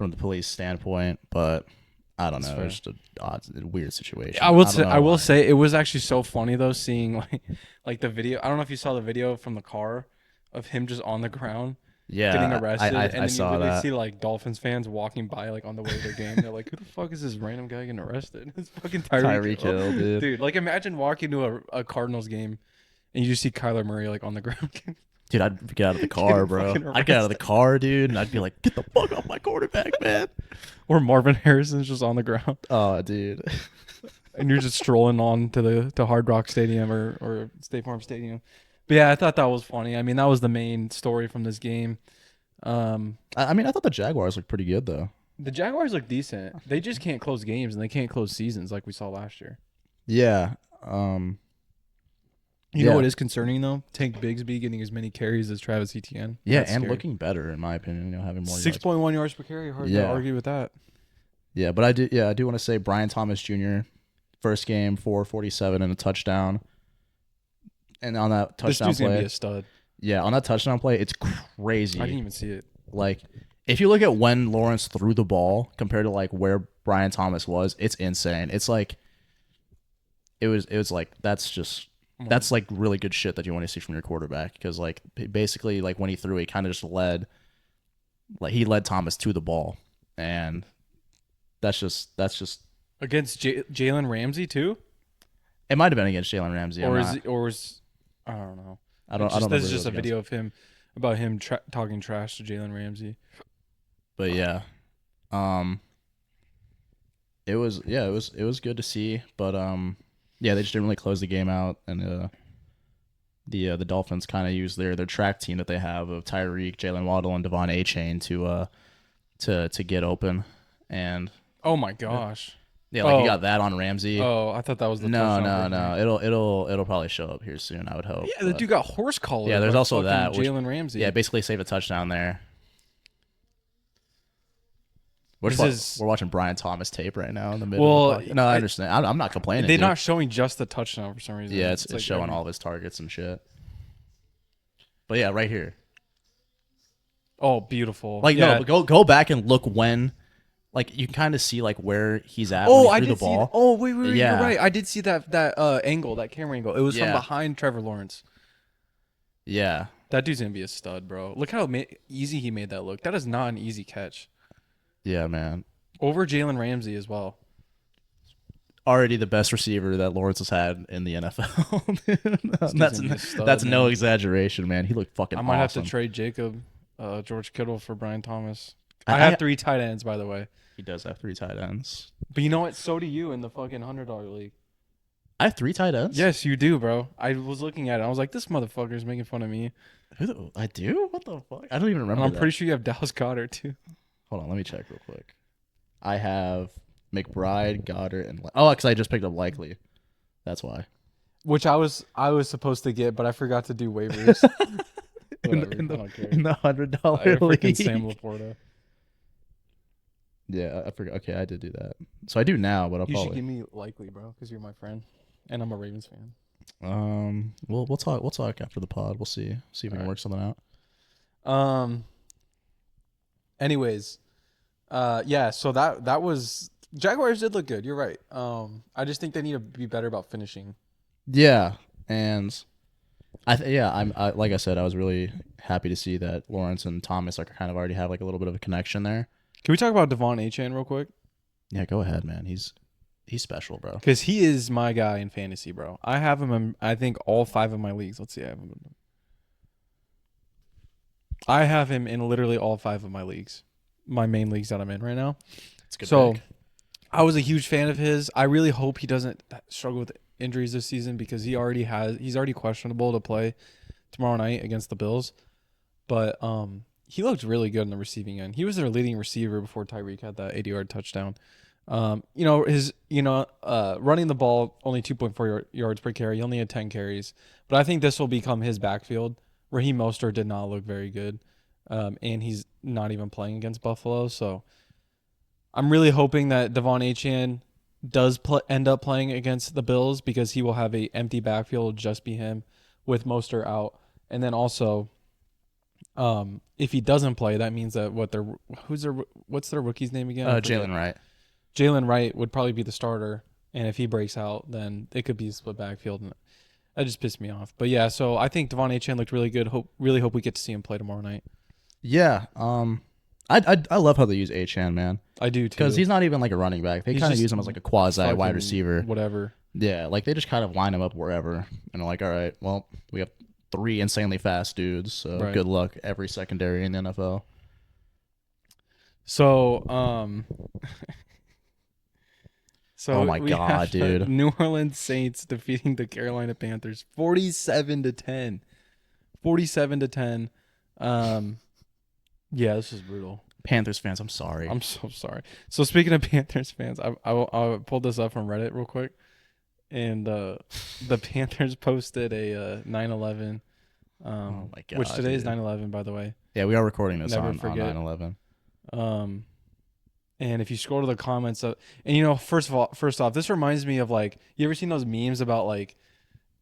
the police standpoint. But I don't That's know. fair. It's just a weird situation. I will don't say, know I will why. say, it was actually so funny though, seeing like the video. I don't know if you saw the video from the car of him just on the ground Yeah, getting arrested, I and then saw you literally that. see like Dolphins fans walking by like on the way to their game. They're like, "Who the fuck is this random guy getting arrested?" It's fucking Tyreek Hill, dude. Dude, like imagine walking to a Cardinals game and you just see Kyler Murray like on the ground. Dude, I'd get out of the car, bro. fucking I'd get out of the car, dude, and I'd be like, "Get the fuck off my quarterback, man!" Or Marvin Harrison's just on the ground Oh, dude. and you're just strolling on to Hard Rock Stadium or State Farm Stadium. But yeah, I thought that was funny. I mean, that was the main story from this game. I mean, I thought the Jaguars looked pretty good though. The Jaguars look decent. They just can't close games and they can't close seasons like we saw last year. Yeah. You know Yeah. what is concerning though? Tank Bigsby getting as many carries as Travis Etienne. Yeah, That's and scary. looking better in my opinion. Having more 6.1 yards per carry. Hard to Yeah. argue with that. Yeah, but I do want to say Brian Thomas Jr. first game 447 and a touchdown. And on that This touchdown dude's gonna play, be a stud. yeah, on that touchdown play, it's crazy. I didn't even see it. Like, if you look at when Lawrence threw the ball compared to like where Brian Thomas was, it's insane. It's like it was like that's like really good shit that you want to see from your quarterback because like basically like when he threw, he kind of just led Thomas to the ball, and that's just Against Jalen Ramsey too, it might have been against Jalen Ramsey. or was I don't know. I don't know. This is who it just was a against. video of him about him talking trash to Jalen Ramsey. But yeah, it was good to see, but yeah, they just didn't really close the game out, and the Dolphins kind of used their track team that they have of Tyreek, Jalen Waddle, and Devon Achane to get open, and Oh my gosh. yeah, like Oh. you got that on Ramsey. Oh, I thought that was the no, touchdown no, break. no, it'll probably show up here soon. I would hope. Yeah, the but- dude got horse collar. Yeah, there's by also fucking that, which- Jalen Ramsey. yeah, basically save a touchdown there. This We're watching Brian Thomas tape right now in the middle. Well, of the no, I understand. I'm not complaining. they're dude. not showing just the touchdown for some reason. Yeah, it's like showing every- all of his targets and shit. But yeah, right here. Oh, beautiful. Like yeah. no, but go back and look when, like you can kind of see like where he's at Oh, when I he threw did the ball. see. Oh, wait, Yeah. you're right. I did see that angle, that camera angle. It was from Yeah. behind Trevor Lawrence. Yeah, That dude's gonna be a stud, bro. Look how easy he made that look. That is not an easy catch. yeah, man. Over Jalen Ramsey as well. Already the best receiver that Lawrence has had in the NFL. that's gonna be a stud, that's no man. exaggeration, man. He looked fucking. I might awesome. have to trade George Kittle for Brian Thomas. I- I have I- 3 tight ends, by the way. He does have 3 tight ends. But you know what? So do you in the fucking $100 league. I have 3 tight ends. Yes, you do, bro. I was looking at it. I was like, this motherfucker's making fun of me. I do. What the fuck? I don't even And remember. I'm that. pretty sure you have Dallas Goddard too. Hold on, let me check real quick. I have McBride, Goddard, and because I just picked up Likely. That's why. Which I was supposed to get, but I forgot to do waivers. Whatever, I don't care. in the $100 I freaking league. Sam Laporta. Yeah, I forgot. Okay, I did do that. So I do now, but I'll You should probably. give me Likely, bro, because you're my friend, and I'm a Ravens fan. We'll talk after the pod. We'll see if we can Alright. work something out. Anyways, yeah. So that was Jaguars did look good. You're right. I just think they need to be better about finishing. Yeah, and I'm like I said, I was really happy to see that Lawrence and Thomas are kind of already have like a little bit of a connection there. Can we talk about Devon Achane real quick? Yeah, go ahead, man. He's special, bro. Because he is my guy in fantasy, bro. I have him in, I think, all 5 of my leagues. Let's see. I have him in literally all 5 of my leagues. My main leagues that I'm in right now. It's a good So pick. I was a huge fan of his. I really hope he doesn't struggle with injuries this season because he's already questionable to play tomorrow night against the Bills. But he looked really good in the receiving end. He was their leading receiver before Tyreek had that 80-yard touchdown. Running the ball only 2.4 yards per carry. He only had 10 carries. But I think this will become his backfield. Raheem Mostert did not look very good. And he's not even playing against Buffalo. So I'm really hoping that Devon Achane does end up playing against the Bills because he will have a empty backfield, just be him with Mostert out. And then also, if he doesn't play, that means that what's their rookie's name again? I forget. Jalen Wright. Jalen Wright would probably be the starter, and if he breaks out, then it could be a split backfield, and that just pissed me off. But yeah, so I think Devon Achane looked really good. Really hope we get to see him play tomorrow night. Yeah. I love how they use Achane, man, I do too. because he's not even like a running back. They He's kind of just use him as like a quasi Fucking wide receiver. whatever. Yeah, like they just kind of line him up wherever, and they're like, all right, well, we have 3 insanely fast dudes, so Right. good luck every secondary in the NFL. So Oh my we God, have the dude. New Orleans Saints defeating the Carolina Panthers 47-10. 47-10. Yeah, this is brutal. Panthers fans, I'm sorry. I'm so sorry. So speaking of Panthers fans, I pulled this up from Reddit real quick, and the Panthers posted a 9/11. Oh my god. Which today is dude. 9/11, by the way. Yeah, we are recording this Never on forget. 9/11. And if you scroll to the comments, and first off, this reminds me of like, you ever seen those memes about like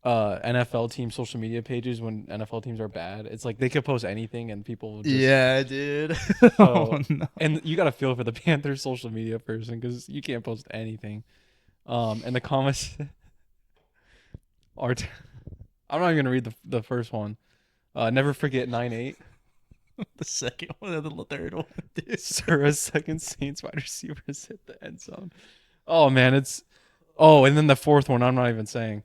NFL team social media pages when NFL teams are bad? It's like they could post anything and people will just, Yeah, dude. So, Oh no. and you got to feel for the Panthers social media person because you can't post anything. And the comments are, I'm not even gonna read the first one. Never forget 9/8. The second one and the third one, dude. Sura's second Saints wide receivers hit the end zone. Oh man, and then the fourth one I'm not even saying.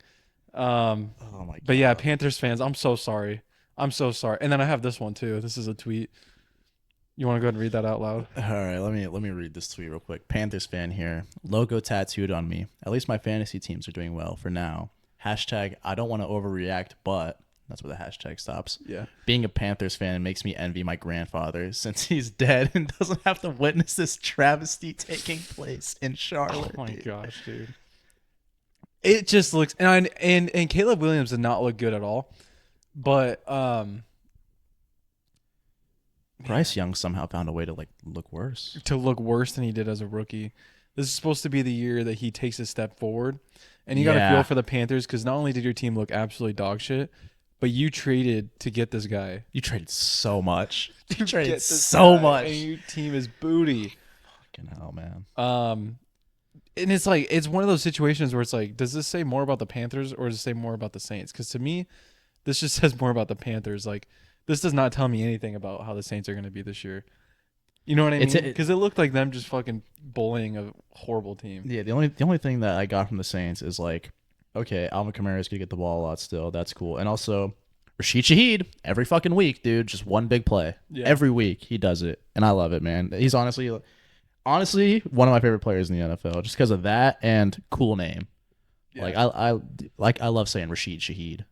Oh my god. But yeah, Panthers fans, I'm so sorry. I'm so sorry. And then I have this one too. This is a tweet. You want to go ahead and read that out loud? All right, let me read this tweet real quick. Panthers fan here. Logo tattooed on me. At least my fantasy teams are doing well for now. Hashtag I don't want to overreact, but that's where the hashtag stops. Yeah. Being a Panthers fan makes me envy my grandfather since he's dead and doesn't have to witness this travesty taking place in Charlotte. Oh my dude. gosh, dude. It just looks and Caleb Williams did not look good at all. But Bryce Young somehow found a way to like look worse. to look worse than he did as a rookie. This is supposed to be the year that he takes a step forward. And you got to Yeah. feel for the Panthers because not only did your team look absolutely dog shit, but you traded to get this guy. You traded so much. You Get traded this so guy, much. And your team is booty. Fucking hell, man. And it's like, it's one of those situations where it's like, does this say more about the Panthers or does it say more about the Saints? Because to me, this just says more about the Panthers. Like, this does not tell me anything about how the Saints are going to be this year. You know what I mean? Because it looked like them just fucking bullying a horrible team. Yeah, the only thing that I got from the Saints is like, okay, Alvin Kamara's gonna get the ball a lot still. That's cool. And also Rashid Shaheed, every fucking week, dude, just one big play. Yeah. Every week he does it. And I love it, man. He's honestly one of my favorite players in the NFL just because of that and cool name. Yeah. I love saying Rashid Shaheed.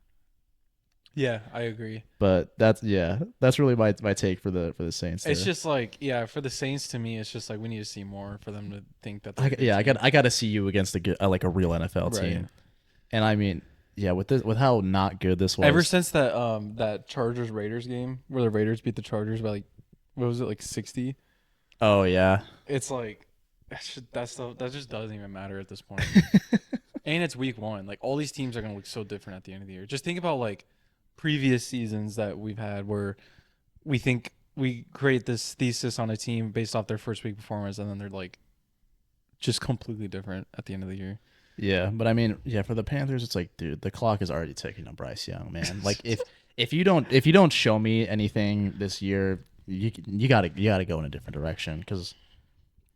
Yeah, I agree. But that's really my take for the Saints. It's there. just like, yeah, for the Saints, to me, it's just like we need to see more for them to think that. I got to see you against a real NFL Right. team. And I mean, yeah, with how not good this was. Ever since that Chargers Raiders game where the Raiders beat the Chargers by like, what was it, like 60? Oh yeah. It's like that just doesn't even matter at this point. And it's week 1. Like all these teams are gonna look so different at the end of the year. Just think about like previous seasons that we've had where we think we create this thesis on a team based off their first week performance and then they're like just completely different at the end of the year. Yeah, but I mean, yeah, for the Panthers, it's like, dude, the clock is already ticking on Bryce Young, man. Like, if you don't show me anything this year, you gotta go in a different direction because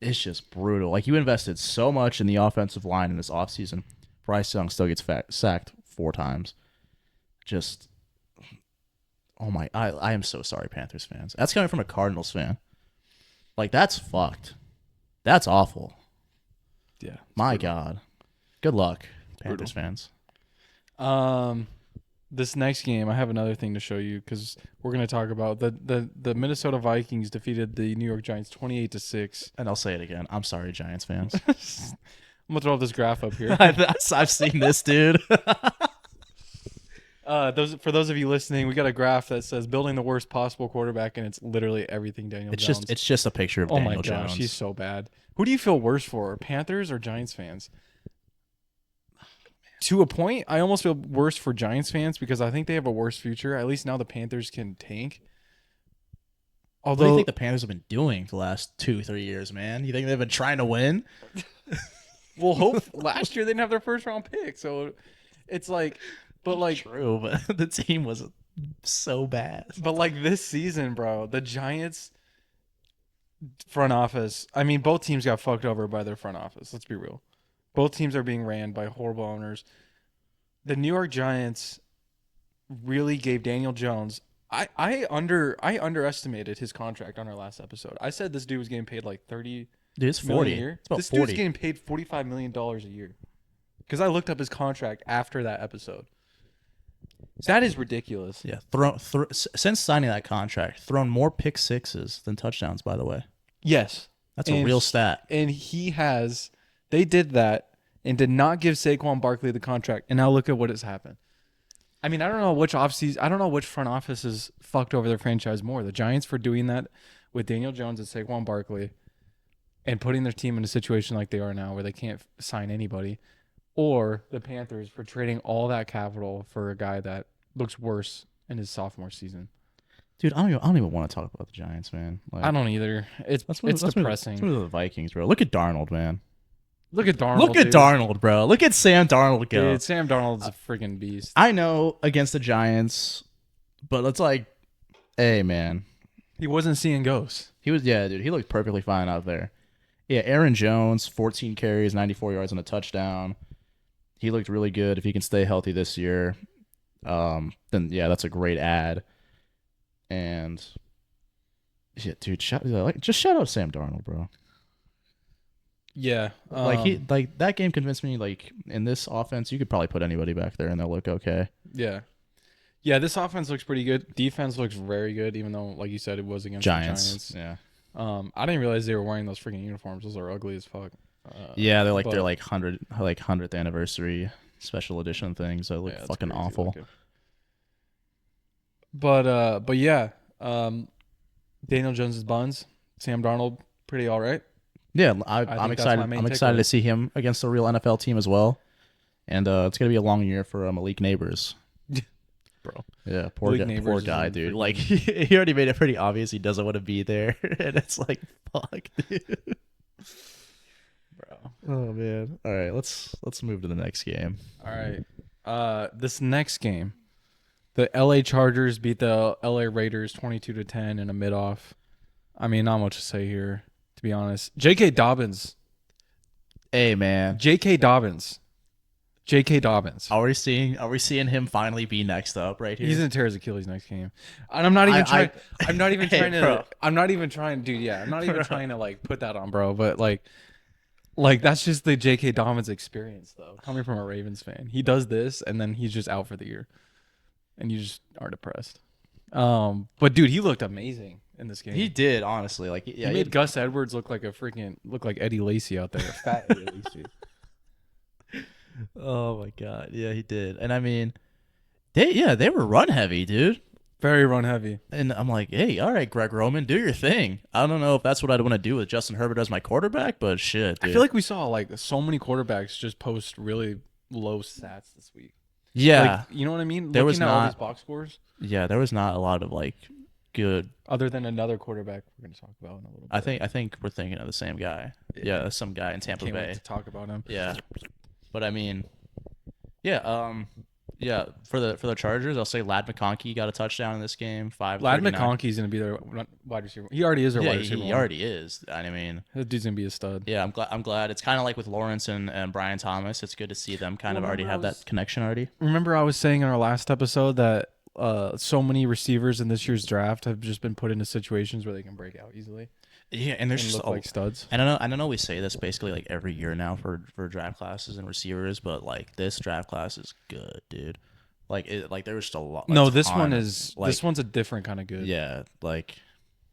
it's just brutal. Like, you invested so much in the offensive line in this offseason. Bryce Young still gets sacked 4 times. Just, oh my, I am so sorry, Panthers fans. That's coming from a Cardinals fan. Like, that's fucked. That's awful. Yeah. My God. Good luck, Panthers brutal. fans. This next game, I have another thing to show you because we're going to talk about the Minnesota Vikings defeated the New York Giants 28-6. And I'll say it again. I'm sorry, Giants fans. I'm gonna throw this graph up here. I've seen this, dude. For those of you listening, we got a graph that says building the worst possible quarterback, and it's literally everything Daniel Jones. It's just a picture of oh Daniel my gosh, Jones. he's so bad. Who do you feel worse for, Panthers or Giants fans? To a point, I almost feel worse for Giants fans because I think they have a worse future. At least now the Panthers can tank. What do Although you think the Panthers have been doing the last 2-3 years, man? You think they've been trying to win? well, hope last year they didn't have their first round pick, so it's like, but like, True, but the team was so bad. but like this season, bro, the Giants front office. I mean, both teams got fucked over by their front office. Let's be real. Both teams are being ran by horrible owners. The New York Giants really gave Daniel Jones. I underestimated his contract on our last episode. I said this dude was getting paid like 30 Dude, it's 40. million a year. It's about This 40. dude's getting paid $45 million a year. Because I looked up his contract after that episode. That is ridiculous. Yeah, since signing that contract, thrown more pick sixes than touchdowns. By the way, Yes. that's a real stat. And they did that and did not give Saquon Barkley the contract. And now look at what has happened. I mean, I don't know which front office has fucked over their franchise more. The Giants for doing that with Daniel Jones and Saquon Barkley and putting their team in a situation like they are now where they can't sign anybody, or the Panthers for trading all that capital for a guy that looks worse in his sophomore season. Dude, I don't even want to talk about the Giants, man. Like, I don't either. It's depressing. Let's move to the Vikings, bro. Look at Darnold, man. Look at Darnold. Look at Darnold, bro. Look at Sam Darnold go. Dude, Sam Darnold's a freaking beast. I know against the Giants, but it's like, hey, man. He wasn't seeing ghosts. Dude. He looked perfectly fine out there. Yeah, Aaron Jones, 14 carries, 94 yards and a touchdown. He looked really good. If he can stay healthy this year, then yeah, that's a great ad. And yeah, dude, just shout out Sam Darnold, bro. Yeah, that game convinced me. Like in this offense, you could probably put anybody back there and they'll look okay. Yeah. This offense looks pretty good. Defense looks very good, even though, like you said, it was against Giants. the Yeah. I didn't realize they were wearing those freaking uniforms. Those are ugly as fuck. Yeah, they're like 100th anniversary special edition things. They look fucking awful. Looking. But yeah, Daniel Jones's buns, Sam Darnold, pretty all right. Yeah, I'm excited. I'm excited to see him against a real NFL team as well. And it's gonna be a long year for Malik Neighbors, bro. Yeah, poor guy, dude. Like he already made it pretty obvious he doesn't want to be there, and it's like, fuck, dude. Bro. Oh man. All right, let's move to the next game. All right. This next game, the LA Chargers beat the LA Raiders 22-10 in a mid-off. I mean, not much to say here, to be honest. J.K. Dobbins. Hey, man. J.K. Dobbins. Are we seeing him finally be next up right here? He's gonna tear his Achilles next game. And I'm not even trying. I'm not even trying to like put that on, bro. But like that's just the J.K. Dobbins experience, though. Coming from a Ravens fan, he does this, and then he's just out for the year, and you just are depressed. But dude, he looked amazing in this game. He did, honestly. Like, yeah, he made Gus Edwards look like Eddie Lacy out there, fat Eddie Lacy. Oh my god, yeah, he did. And I mean, they were run heavy, dude. Very run heavy. And I'm like, hey, all right, Greg Roman, do your thing. I don't know if that's what I'd want to do with Justin Herbert as my quarterback, but shit, dude. I feel like we saw like so many quarterbacks just post really low stats this week. Yeah, like, you know what I mean. There Looking was at not all these box scores. Yeah, there was not a lot of like good. Other than another quarterback we're going to talk about in a little bit. I think we're thinking of the same guy. Yeah, some guy in Tampa Can't Bay. wait to talk about him. Yeah, but I mean, yeah, for the Chargers, I'll say Ladd McConkey got a touchdown in this game. Ladd McConkey's going to be their wide receiver. He already is their wide receiver. He already is. I mean, that dude's going to be a stud. Yeah, I'm glad. It's kind of like with Lawrence and Brian Thomas. It's good to see them kind of already have that connection already. Remember I was saying in our last episode that so many receivers in this year's draft have just been put into situations where they can break out easily. Yeah, and there's just like studs. I don't know. We say this basically like every year now for draft classes and receivers, but like this draft class is good, dude. Like there was just a lot. No, this one's a different kind of good. Yeah, like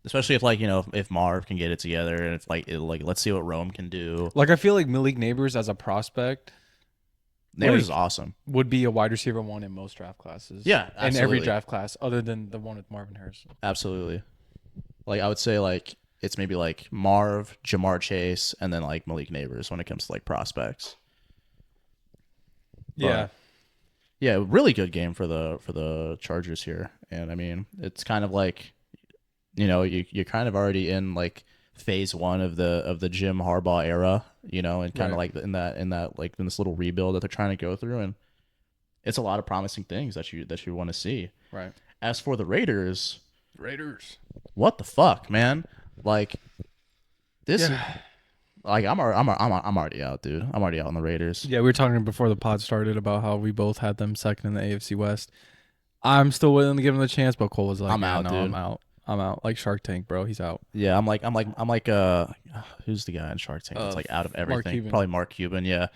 especially if like if Marv can get it together and if like let's see what Rome can do. Like I feel like Malik Neighbors as a prospect. Neighbors is awesome. Would be a wide receiver one in most draft classes. Yeah, absolutely. In every draft class, other than the one with Marvin Harrison. Absolutely. Like I would say like it's maybe like Marv, Jamar Chase, and then like Malik Neighbors when it comes to like prospects. Yeah. Yeah, really good game for the Chargers here. And I mean, it's kind of like you're kind of already in like phase one of the Jim Harbaugh era, and kind of like in that like in this little rebuild that they're trying to go through, and it's a lot of promising things that you want to see. Right. As for the Raiders, what the fuck, man? Like this, like I'm already out, dude. I'm already out on the Raiders. Yeah, we were talking before the pod started about how we both had them second in the AFC West. I'm still willing to give them the chance, but Cole was like, I'm out, dude. I'm out. Like Shark Tank, bro. He's out. Yeah, I'm like who's the guy in Shark Tank? It's like out of everything. Probably Mark Cuban. Yeah.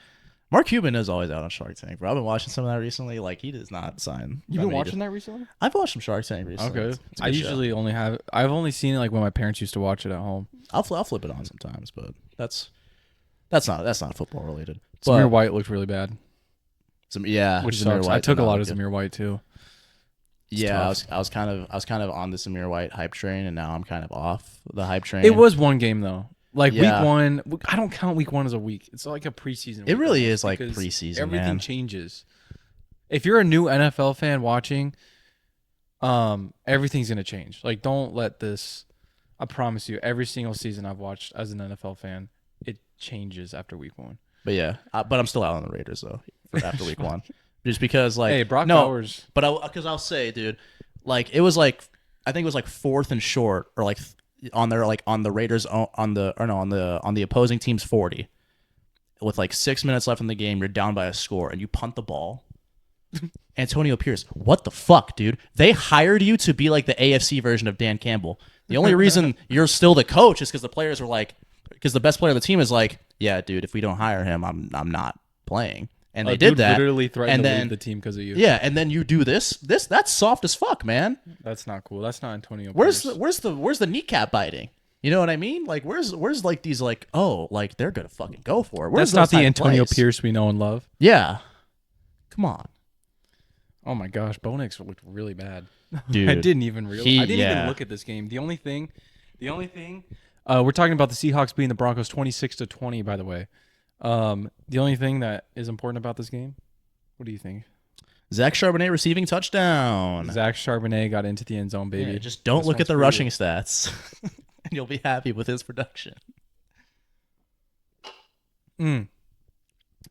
Mark Cuban is always out on Shark Tank, bro. I've been watching some of that recently. Like, he does not sign. You've been watching that recently? I've watched some Shark Tank recently. Okay. It's a I good usually show. only have. I've only seen it like when my parents used to watch it at home. I'll flip it on sometimes, but that's not football related. Samir But White looked really bad, yeah, which Zamir sucks. White I took did a not lot look of good. Samir White too. Yeah, tough. I was kind of on the Samir White hype train, and now I'm kind of off the hype train. It was one game though. Like Yeah. week one, I don't count week one as a week. It's like a preseason. It week really almost is like because preseason, Everything man. changes. If you're a new NFL fan watching, everything's gonna change. Like, don't let this. I promise you, every single season I've watched as an NFL fan, it changes after week one. But yeah, but I'm still out on the Raiders though for after week one, just because like Hey, Brock no, Bowers. but because I'll say, dude, like it was like I think it was like 4th and short or like on their like on the Raiders on the opposing team's 40 with like 6 minutes left in the game. You're down by a score and you punt the ball. Antonio Pierce, what the fuck, dude? They hired you to be like the AFC version of Dan Campbell. The only reason you're still the coach is because the players were like, because the best player on the team is like, yeah, dude, if we don't hire him, I'm not playing. And they did that. Literally threatened and to then leave the team because of you. yeah, and then you do this. That's soft as fuck, man. That's not cool. That's not Antonio. Where's Pierce. the kneecap biting? You know what I mean? Like where's like these like like they're gonna fucking go for it. Where's That's not those the type of Antonio plays? Pierce we know and love. Yeah, come on, Oh my gosh, Bo Nix looked really bad. dude. I didn't even realize. I didn't even look at this game. The only thing, we're talking about the Seahawks beating the Broncos 26-20. By the way, the only thing that is important about this game, what do you think? Zach Charbonnet receiving touchdown. Zach Charbonnet got into the end zone, baby. Yeah, just don't This look one's at the for you. rushing stats, and you'll be happy with his production.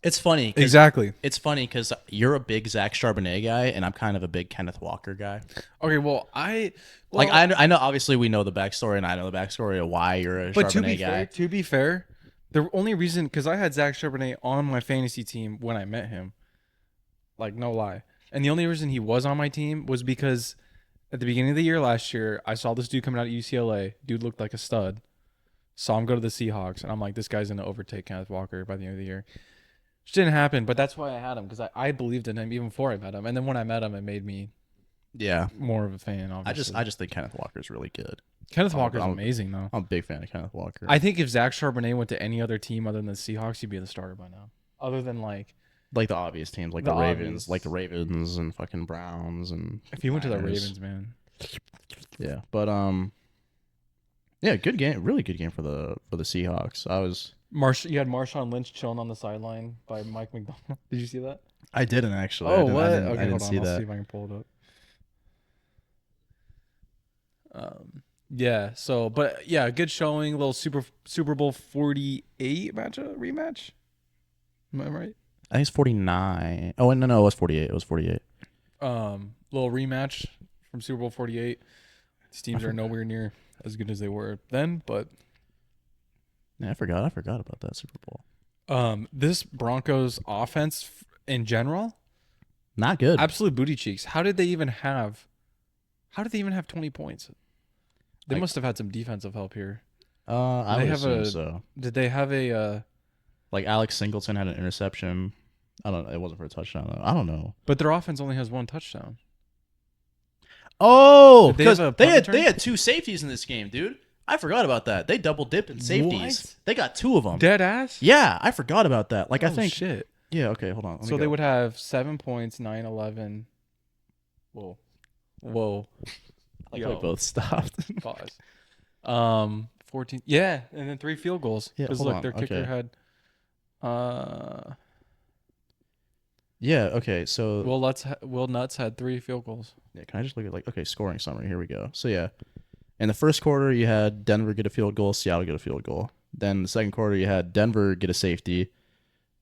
It's funny. 'Cause Exactly. It's funny because you're a big Zach Charbonnet guy, and I'm kind of a big Kenneth Walker guy. Okay, well, I know obviously we know the backstory, and I know the backstory of why you're a but Charbonnet guy. to be fair, the only reason, because I had Zach Charbonnet on my fantasy team when I met him, like no lie, and the only reason he was on my team was because at the beginning of the year last year, I saw this dude coming out of UCLA. Dude looked like a stud. Saw him go to the Seahawks, and I'm like, this guy's gonna overtake Kenneth Walker by the end of the year. Which didn't happen, but that's why I had him, because I believed in him even before I met him, and then when I met him, it made me Yeah, more of a fan. Obviously, I just think Kenneth Walker's really good. Kenneth I'm- Walker's I'm- amazing though. I'm a big fan of Kenneth Walker. I think if Zach Charbonnet went to any other team other than the Seahawks, he'd be the starter by now. Other than like, like the obvious teams, like The the Ravens, obvious. like the Ravens and fucking Browns and if he went to the Niners. Ravens, man. Yeah, but yeah, good game, really good game for the Seahawks. You had Marshawn Lynch chilling on the sideline by Mike McDonald. Did you see that? I didn't actually. Oh, what? I Okay, didn't hold on. see I'll that. see if I can pull it up. Yeah. So, but yeah, good showing. Little Super Bowl 48 rematch. Am I right? I think it's 49. Oh, no, it was 48. It was 48. Little rematch from Super Bowl 48. These teams are nowhere near as good as they were then, but Yeah, I forgot about that Super Bowl. this Broncos offense in general, Not good. absolute booty cheeks. How did they even have 20 points? They Like- must have had some defensive help here. I they would have assume a- so. Did they have a Like Alex Singleton had an interception. I don't know. It wasn't for a touchdown though. I don't know. but their offense only has one touchdown. Oh, Did they because have a they punt had return? they had 2 safeties in this game, dude. I forgot about that. They double dipped in safeties. What? They got 2 of them. Dead ass? Yeah, I forgot about that. Like I Oh, think. shit. Yeah. Okay. Hold on. Let me So they go. would have 7 points, 9-11. Whoa. Like Yo. we both stopped. Pause. 14. Yeah, and then 3 field goals. Yeah, Because hold look, on, their kicker okay. had. Yeah. Okay. So Will Nuts had 3 field goals. yeah, can I just look at scoring summary? Here we go. So yeah, in the first quarter you had Denver get a field goal, Seattle get a field goal. Then the second quarter you had Denver get a safety,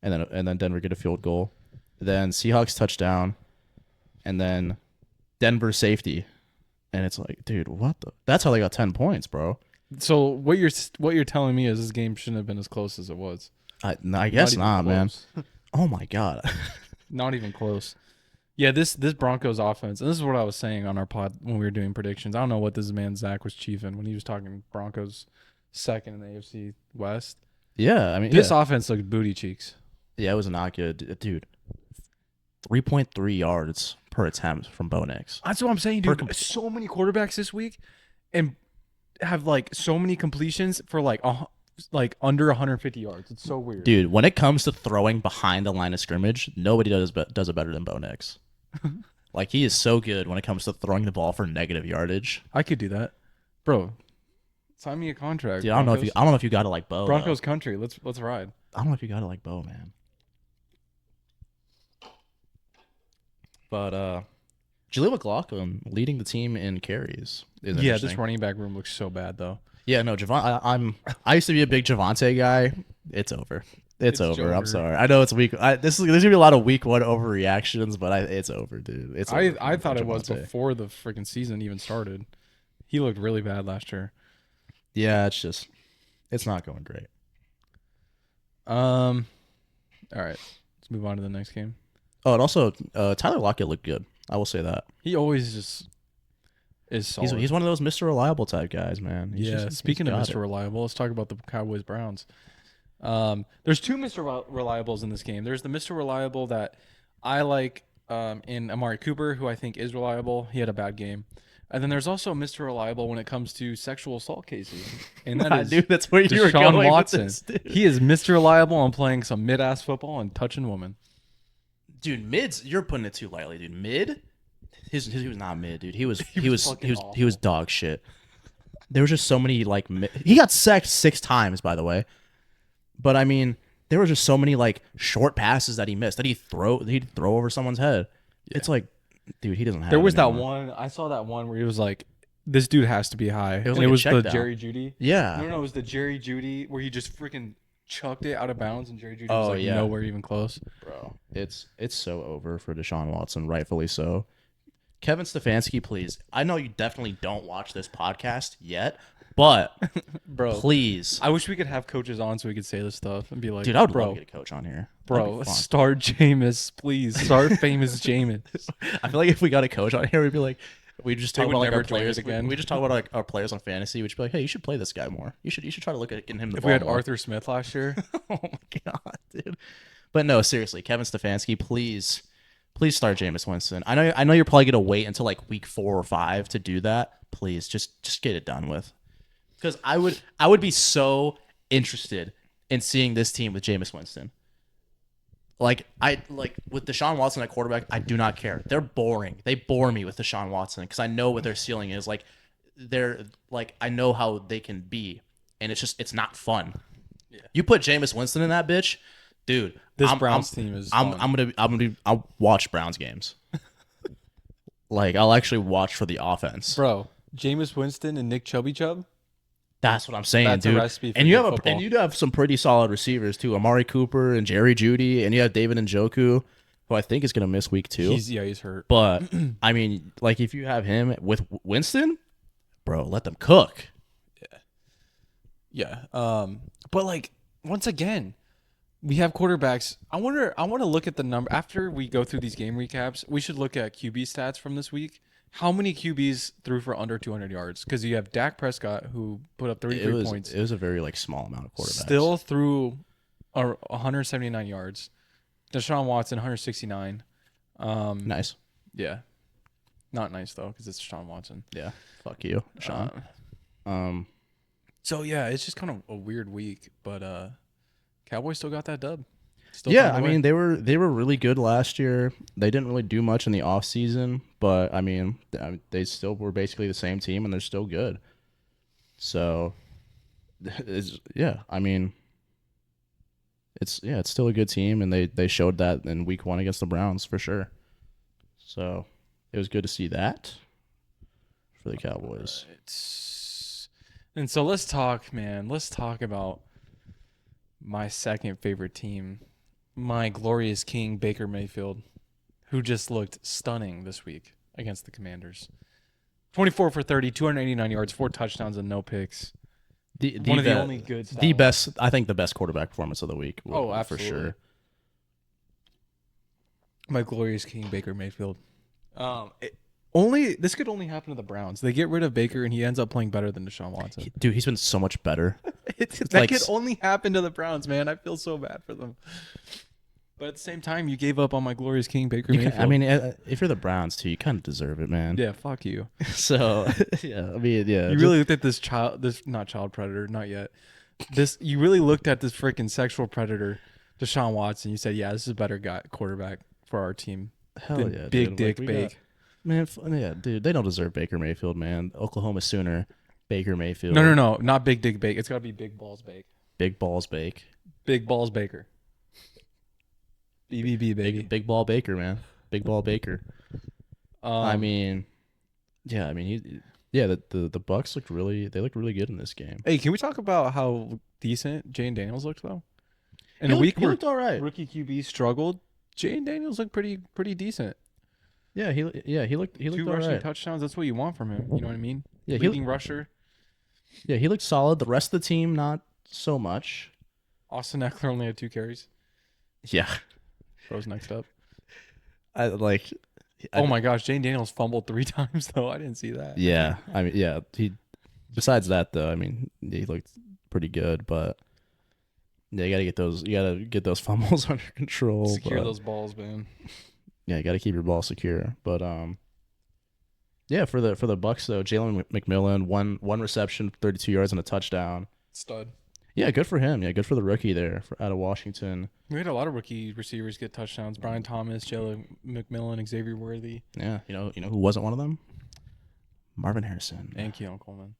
and then Denver get a field goal. Then Seahawks touchdown, and then Denver safety, and it's like, dude, what the? That's how they got 10 points, bro. So what you're telling me is this game shouldn't have been as close as it was. I guess even not, man. close. Oh my god. Not even close. Yeah, this Broncos offense, and this is what I was saying on our pod when we were doing predictions. I don't know what this man Zach was chiefing when he was talking Broncos second in the AFC West. Yeah, I mean, This yeah. offense looked booty cheeks. Yeah, it was not good, dude. 3.3 yards per attempt from Bo Nix. That's what I'm saying, Per dude. So many quarterbacks this week, and have like so many completions for like under 150 yards. It's so weird. Dude, when it comes to throwing behind the line of scrimmage, nobody does it better than Bo Nix. Like, he is so good when it comes to throwing the ball for negative yardage. I could do that, bro. Sign me a contract. Dude, I don't know if you got to like Bo. Broncos though. country. Let's ride. I don't know if you got to like Bo, man. But Jaleel McLaughlin leading the team in carries is Yeah, interesting. this running back room looks so bad though. Yeah, no, I used to be a big Javonte guy. It's over. It's over. I'm over. sorry. I know it's week. There's gonna be a lot of week one overreactions, but it's over, dude. It's over I for thought it was Javonte. before the freaking season even started. He looked really bad last year. Yeah, it's not going great. All right, let's move on to the next game. Oh, and also Tyler Lockett looked good. I will say that. He always just is solid. He's one of those Mr. Reliable type guys, man. Speaking of got Mr. it. Reliable, let's talk about the Cowboys Browns. There's two Mr. Reliables in this game. There's the Mr. Reliable that I like in Amari Cooper, who I think is reliable. He had a bad game. And then there's also Mr. Reliable when it comes to sexual assault cases. And that is Dude, that's where you were Deshaun going Watson. with this, dude. He is Mr. Reliable on playing some mid-ass football and touching women. Dude, mids, you're putting it too lightly, dude. Mid, he was not mid, dude. He was fucking he was dog shit. There was just so many like he got sacked 6 times, by the way. But I mean, there were just so many like short passes that he missed that he'd throw over someone's head. It's like, dude, he doesn't have. There was it that anymore. one. I saw that one where he was like, "This dude has to be high." was And like it a was the check down. Jerry Judy. Yeah. No, it was the Jerry Judy where he just freaking chucked it out of bounds, and Jerry Judy Oh, was like yeah. nowhere even close. Bro, it's so over for Deshaun Watson, rightfully so. Kevin Stefanski, please. I know you definitely don't watch this podcast yet, but Bro, please, I wish we could have coaches on so we could say this stuff and be like, dude, I would bro, love to get a coach on here. bro, That'd be fun. start Jameis, please. Start famous Jameis. I feel like if we got a coach on here, we'd be like, we just They talk would about like never our join players us again. We just talk about like our players on fantasy. We'd just be like, hey, you should play this guy more. You should try to look at getting him the If ball we had more. Arthur Smith last year, Oh my god, dude. But no, seriously, Kevin Stefanski, please start Jameis Winston. I know you're probably gonna wait until like week 4 or 5 to do that. Please, just get it done with. Because I would be so interested in seeing this team with Jameis Winston. Like with Deshaun Watson at quarterback, I do not care. They're boring. They bore me with Deshaun Watson because I know what their ceiling is. Like they're like I know how they can be, and it's not fun. Yeah. You put Jameis Winston in that bitch, dude. this Browns team is. I'll watch Browns games. Like I'll actually watch for the offense. Bro, Jameis Winston and Nick Chubby Chub. That's what I'm saying, That's a dude. recipe for And you good have football. and you have some pretty solid receivers too. Amari Cooper and Jerry Judy, and you have David Njoku, who I think is gonna miss week 2. He's hurt. But I mean, like if you have him with Winston, bro, let them cook. Yeah. But like once again, we have quarterbacks. I want to look at the number after we go through these game recaps. We should look at QB stats from this week. How many QBs threw for under 200 yards? Because you have Dak Prescott who put up 33 points. It was a very like small amount of quarterbacks. Still threw 179 yards. Deshaun Watson 169. Nice. Yeah. Not nice though because it's Deshaun Watson. Yeah. Fuck you, Sean. So yeah, it's just kind of a weird week, but Cowboys still got that dub. Still Yeah, found I a way. mean they were really good last year. They didn't really do much in the offseason, but I mean they still were basically the same team and they're still good. So I mean it's still a good team and they showed that in week 1 against the Browns for sure. So it was good to see that for the Cowboys. And so let's talk, man. Let's talk about my second favorite team, my glorious king, Baker Mayfield, who just looked stunning this week against the Commanders. 24 for 30, 289 yards, 4 touchdowns, and no picks. One of the only good stats. I think the best quarterback performance of the week. Oh, for absolutely. sure. My glorious king, Baker Mayfield. This could only happen to the Browns. They get rid of Baker, and he ends up playing better than Deshaun Watson. Dude, he's been so much better. That like- could only happen to the Browns, man. I feel so bad for them. But at the same time, you gave up on my glorious king, Baker You Mayfield. I mean, if you're the Browns too, you kind of deserve it, man. yeah, fuck you. So yeah, I mean, yeah. You really looked at this not child predator, not yet. You really looked at this freaking sexual predator, Deshaun Watson. You said, yeah, this is a better guy quarterback for our team hell than yeah, Big dude. Dick Like, Bake. man, yeah, dude. They don't deserve Baker Mayfield, man. Oklahoma Sooner, Baker Mayfield. No, not Big Dick Bake. It's got to be Big Balls Bake. Big balls bake. Big Balls Baker. BBB baby. Big ball Baker, man. Big ball Baker. I mean, yeah, I mean, the Bucks looked really good in this game. hey, can we talk about how decent Jane Daniels looked though? In He a week he where looked all right. rookie QB struggled, Jane Daniels looked pretty decent. Yeah, he looked Two all rushing right. touchdowns. That's what you want from him. You know what I mean? Yeah, he Leading rusher. he looked solid. The rest of the team not so much. Austin Eckler only had 2 carries. Yeah, Bro's next up. I like. Oh my gosh, Jane Daniels fumbled 3 times though. I didn't see that. Yeah, I mean, yeah. He. Besides that, though, I mean, he looked pretty good, but yeah, you gotta get those fumbles under control. Secure but, those balls, man. Yeah, you gotta keep your ball secure. But yeah, for the Bucks though, Jalen McMillan, one reception, 32 yards and a touchdown. Stud. Yeah, good for him. Yeah, good for the rookie there out of Washington. We had a lot of rookie receivers get touchdowns. Brian Thomas, Jalen McMillan, Xavier Worthy, Yeah, you know who wasn't one of them? Marvin Harrison and Keon Coleman.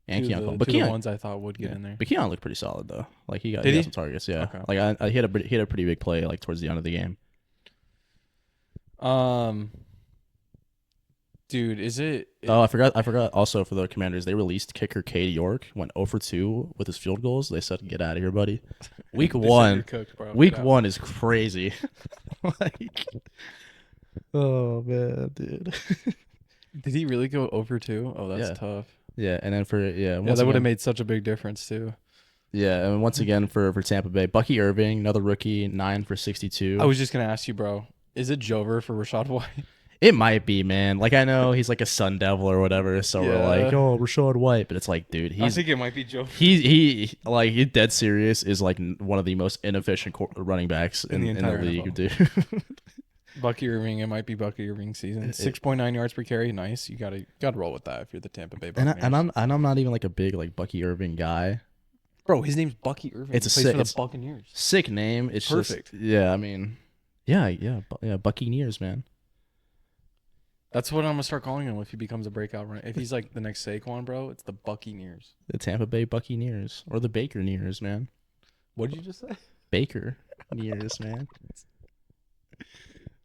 and Two of Keon Cole. the- But two of the Keon, ones I thought would get in there. but Keon looked pretty solid though. Like he Did got he? some targets. Yeah, Okay. like he had a pretty big play like towards the end of the game. Dude, is it? Oh, I forgot. Also for the Commanders, they released kicker Cade York. Went 0 for 2 with his field goals. They said, "Get out of here, buddy." Week they said one. you're cooked, bro. Week Get out. 1 is crazy. Like, oh man, dude. Did he really go over 2? Oh, that's Yeah. tough. Yeah, and then for Yeah, once that would have again- made such a big difference too. Yeah, and once again for Tampa Bay, Bucky Irving, another rookie, 9 for 62. I was just gonna ask you, bro. Is it Jover for Rashad White? It might be, man. Like I know he's like a Sun Devil or whatever, so we're like, Yeah. oh, Rashad White, but it's like, dude, I he's think it might be Jover. he like he's dead serious. Is like one of the most inefficient running backs in the entire league, NFL. dude. Bucky Irving. It might be Bucky Irving season. 6.9 yards per carry. Nice. You gotta roll with that if you're the Tampa Bay and Buccaneers. I'm not even like a big like Bucky Irving guy. Bro, his name's Bucky Irving. It's He a plays sick- for it's- the Buccaneers. Sick name. It's Perfect. Just, yeah, I mean, yeah, Buccaneers, man. That's what I'm gonna start calling him if he becomes a breakout runner. If he's like the next Saquon, bro, it's the Buccaneers. The Tampa Bay Buccaneers or the Baker Nears, man. What did you just say? Baker Nears, man.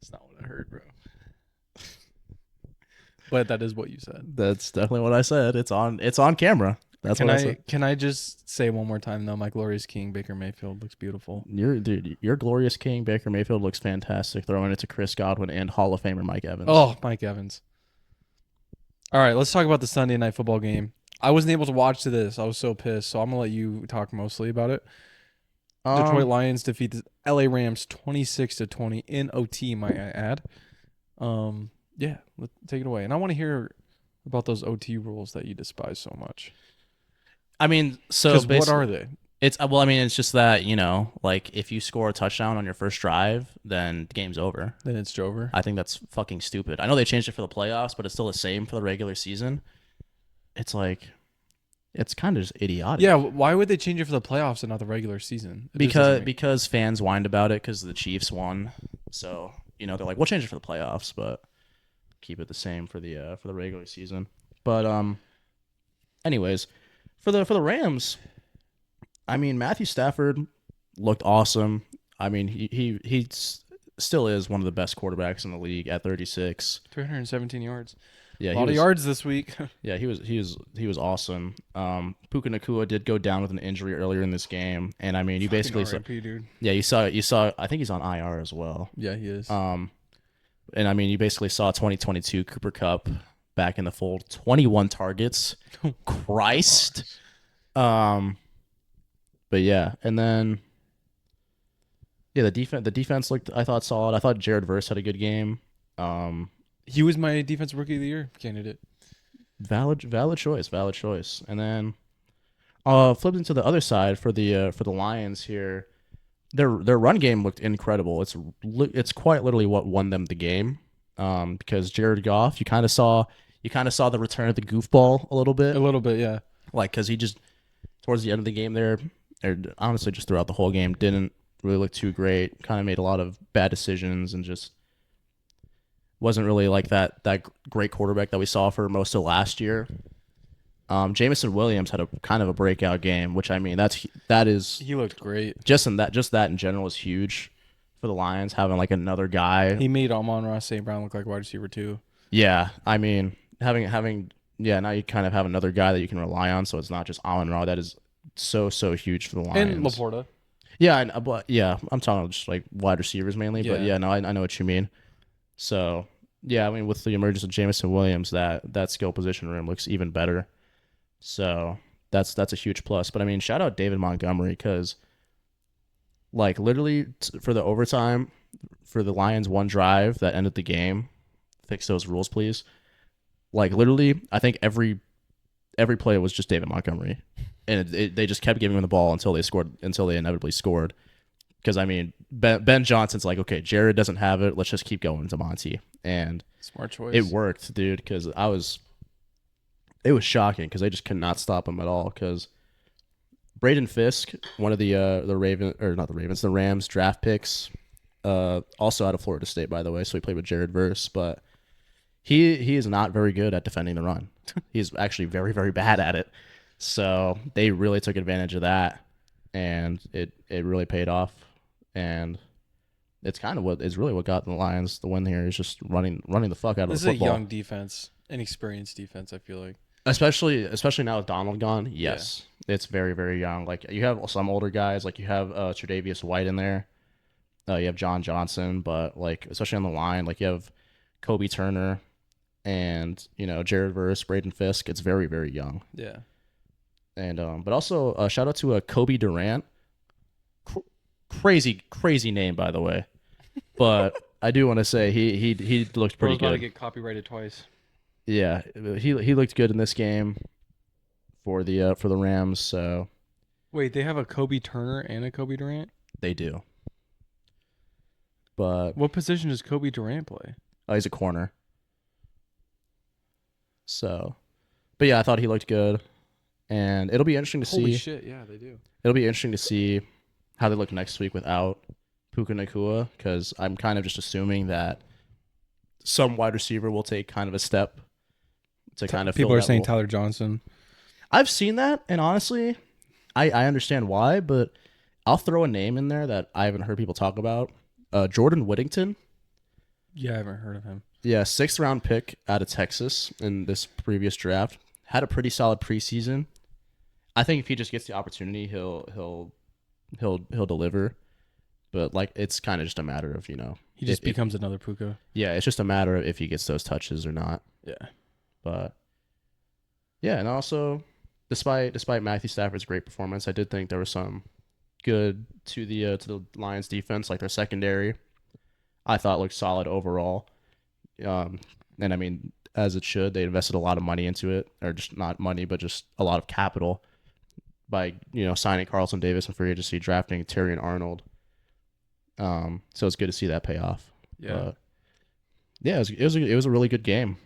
It's not what I heard, bro. But that is what you said. That's definitely what I said. It's on camera. That's Can what I I said. can I just say one more time though? My glorious king, Baker Mayfield, looks beautiful. Your glorious king Baker Mayfield looks fantastic. Throwing it to Chris Godwin and Hall of Famer Mike Evans. Oh, Mike Evans. All right, let's talk about the Sunday night football game. I wasn't able to watch this. I was so pissed. So I'm gonna let you talk mostly about it. Detroit Lions defeat the LA Rams 26-20 in OT, might I add. Yeah, take it away. And I want to hear about those OT rules that you despise so much. I mean, so Because what basically, are they? it's well, I mean, it's just that like if you score a touchdown on your first drive, then the game's over. Then it's Jover. I think that's fucking stupid. I know they changed it for the playoffs, but it's still the same for the regular season. It's like, it's kind of just idiotic. Yeah, why would they change it for the playoffs and not the regular season? It just doesn't make- Because fans whined about it because the Chiefs won. So they're like, we'll change it for the playoffs, but keep it the same for the regular season. But anyways, for the Rams, I mean Matthew Stafford looked awesome. I mean he still is one of the best quarterbacks in the league at 36. 317 yards. Yeah, A lot of yards this week. Yeah, he was awesome. Puka Nakua did go down with an injury earlier in this game, and I mean you basically saw, RIP, dude. yeah, you saw I think he's on IR as well. Yeah, he is. And I mean you basically saw 2022 Cooper Kupp back in the fold, 21 targets. Christ. But yeah, and then the defense looked, I thought, solid. I thought Jared Verse had a good game. He was my defensive rookie of the year candidate. Valid choice. And then flipped into the other side for the Lions here. their run game looked incredible. It's quite literally what won them the game. Because Jared Goff, you kind of saw the return of the goofball a little bit, A little bit, yeah. like because he just towards the end of the game there, or honestly just throughout the whole game, didn't really look too great. Kind of made a lot of bad decisions and just wasn't really like that great quarterback that we saw for most of last year. Jameson Williams had a kind of a breakout game, which I mean that is He looked great. just that in general is huge for the Lions having like another guy. He made Amon-Ra St. Brown look like wide receiver too. Yeah, I mean having yeah, now you kind of have another guy that you can rely on, so it's not just Amon-Ra. That is so huge for the Lions. And Laporta. Yeah, but yeah, I'm talking just like wide receivers mainly, but Yeah. yeah, no, I know what you mean. So yeah, I mean with the emergence of Jameson Williams, that skill position room looks even better. So that's a huge plus. But I mean, shout out David Montgomery because like literally for the overtime for the Lions one drive that ended the game, fix those rules, please. Like literally, I think every play was just David Montgomery, and they just kept giving him the ball until they inevitably scored. Because I mean, Ben Johnson's like, okay, Jared doesn't have it, let's just keep going to Monty, and Smart choice. it worked, dude. Because it was shocking because they just could not stop him at all. Because Braden Fisk, one of the Rams draft picks, also out of Florida State, by the way, so he played with Jared Verse, but he is not very good at defending the run. He's actually very, very bad at it. So they really took advantage of that, and it really paid off. And it's kind of really what got the Lions the win here is just running the fuck out of This the is a football. young defense, inexperienced defense, I feel like. Especially now with Donald gone, yes, it's very, very young. Like you have some older guys, like you have Tre'Davious White in there, you have John Johnson, but like especially on the line, like you have Kobe Turner, and Jared Verse, Braden Fisk. It's very, very young, Yeah. and but also shout out to Kobe Durant, crazy name by the way, but I do want to say he looked pretty About to good. get copyrighted twice. Yeah, he looked good in this game for the Rams. So Wait, they have a Kobe Turner and a Kobe Durant? they do. But What position does Kobe Durant play? he's a corner. So, but yeah, I thought he looked good, and it'll be interesting to Holy see. shit, yeah, they do. It'll be interesting to see how they look next week without Puka Nacua, because I'm kind of just assuming that some wide receiver will take kind of a step to kind of People fill are that saying role. Tyler Johnson. I've seen that, and honestly, I understand why, but I'll throw a name in there that I haven't heard people talk about. Jordan Whittington. Yeah, I haven't heard of him. Yeah, 6th round pick out of Texas in this previous draft. Had a pretty solid preseason. I think if he just gets the opportunity, he'll deliver. But like it's kind of just a matter of, He just if- becomes another Puka. yeah, it's just a matter of if he gets those touches or not. Yeah. But yeah, and also despite Matthew Stafford's great performance, I did think there was some good to the Lions defense, like their secondary. I thought looked solid overall. And I mean, as it should, they invested a lot of money into it, or just not money, but just a lot of capital by signing Carlton Davis in free agency, drafting Terrion Arnold. So it's good to see that pay off. Yeah. But yeah, it was a really good game.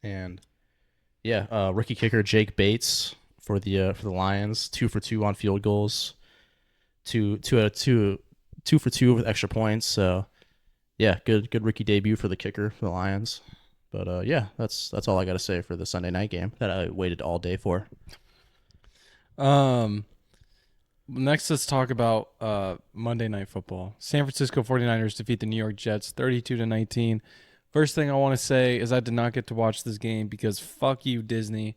And yeah, rookie kicker Jake Bates for the Lions, 2 for 2 on field goals, two for 2 with extra points. So yeah, good rookie debut for the kicker for the Lions. But yeah, that's all I got to say for the Sunday night game that I waited all day for. Next, let's talk about Monday Night Football. San Francisco 49ers defeat the New York Jets 32-19. First thing I want to say is I did not get to watch this game because fuck you, Disney.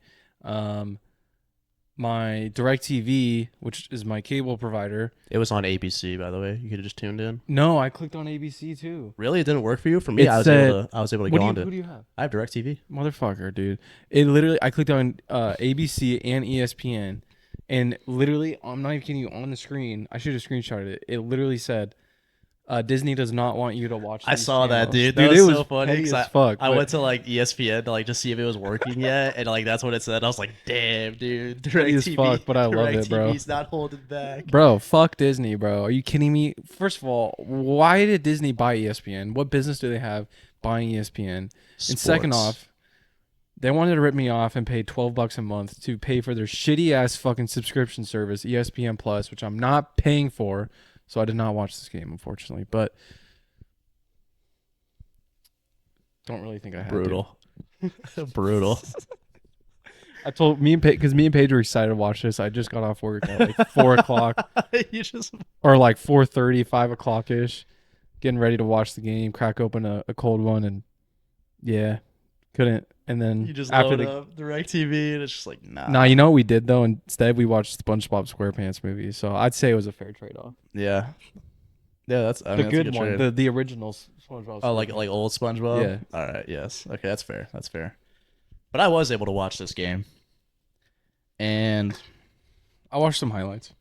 My DirecTV, which is my cable provider. It was on ABC, by the way. You could have just tuned in. No, I clicked on ABC too. Really, it didn't work for you. For me, It I was said- able to go on Who to. do you have? I have DirecTV. Motherfucker, dude. It literally, I clicked on ABC and ESPN, and literally, I'm not even kidding you, on the screen, I should have screenshotted it. It literally said, Disney does not want you to watch. I these saw that, channels. dude. That it was was so funny. petty 'Cause as fuck. I but- went to like ESPN to like just see if it was working yet, and like that's what it said. I was like, "Damn, dude, Petty as DirecTV, fuck, but I love it, bro. DirecTV's not holding back." Bro, fuck Disney, bro. Are you kidding me? First of all, why did Disney buy ESPN? What business do they have buying ESPN? And second Sports. off, they wanted to rip me off and pay $12 a month to pay for their shitty ass fucking subscription service, ESPN Plus, which I'm not paying for. So I did not watch this game, unfortunately. But don't really think I had to. Brutal, brutal. I told me and because me and Paige were excited to watch this. I just got off work at like 4 o'clock You just or like 4:30, 5 o'clock ish, getting ready to watch the game. Crack open a cold one and yeah, couldn't. And then you just after load the up DirecTV, and it's just like, nah. nah, you know what we did though? Instead, we watched SpongeBob SquarePants movie. So I'd say it was a fair trade off. Yeah, yeah. That's I mean, The that's a good one, trade. the original SpongeBob. Oh, like SquarePants. old SpongeBob. Yeah. All right. Yes. Okay. That's fair. That's fair. But I was able to watch this game, and I watched some highlights.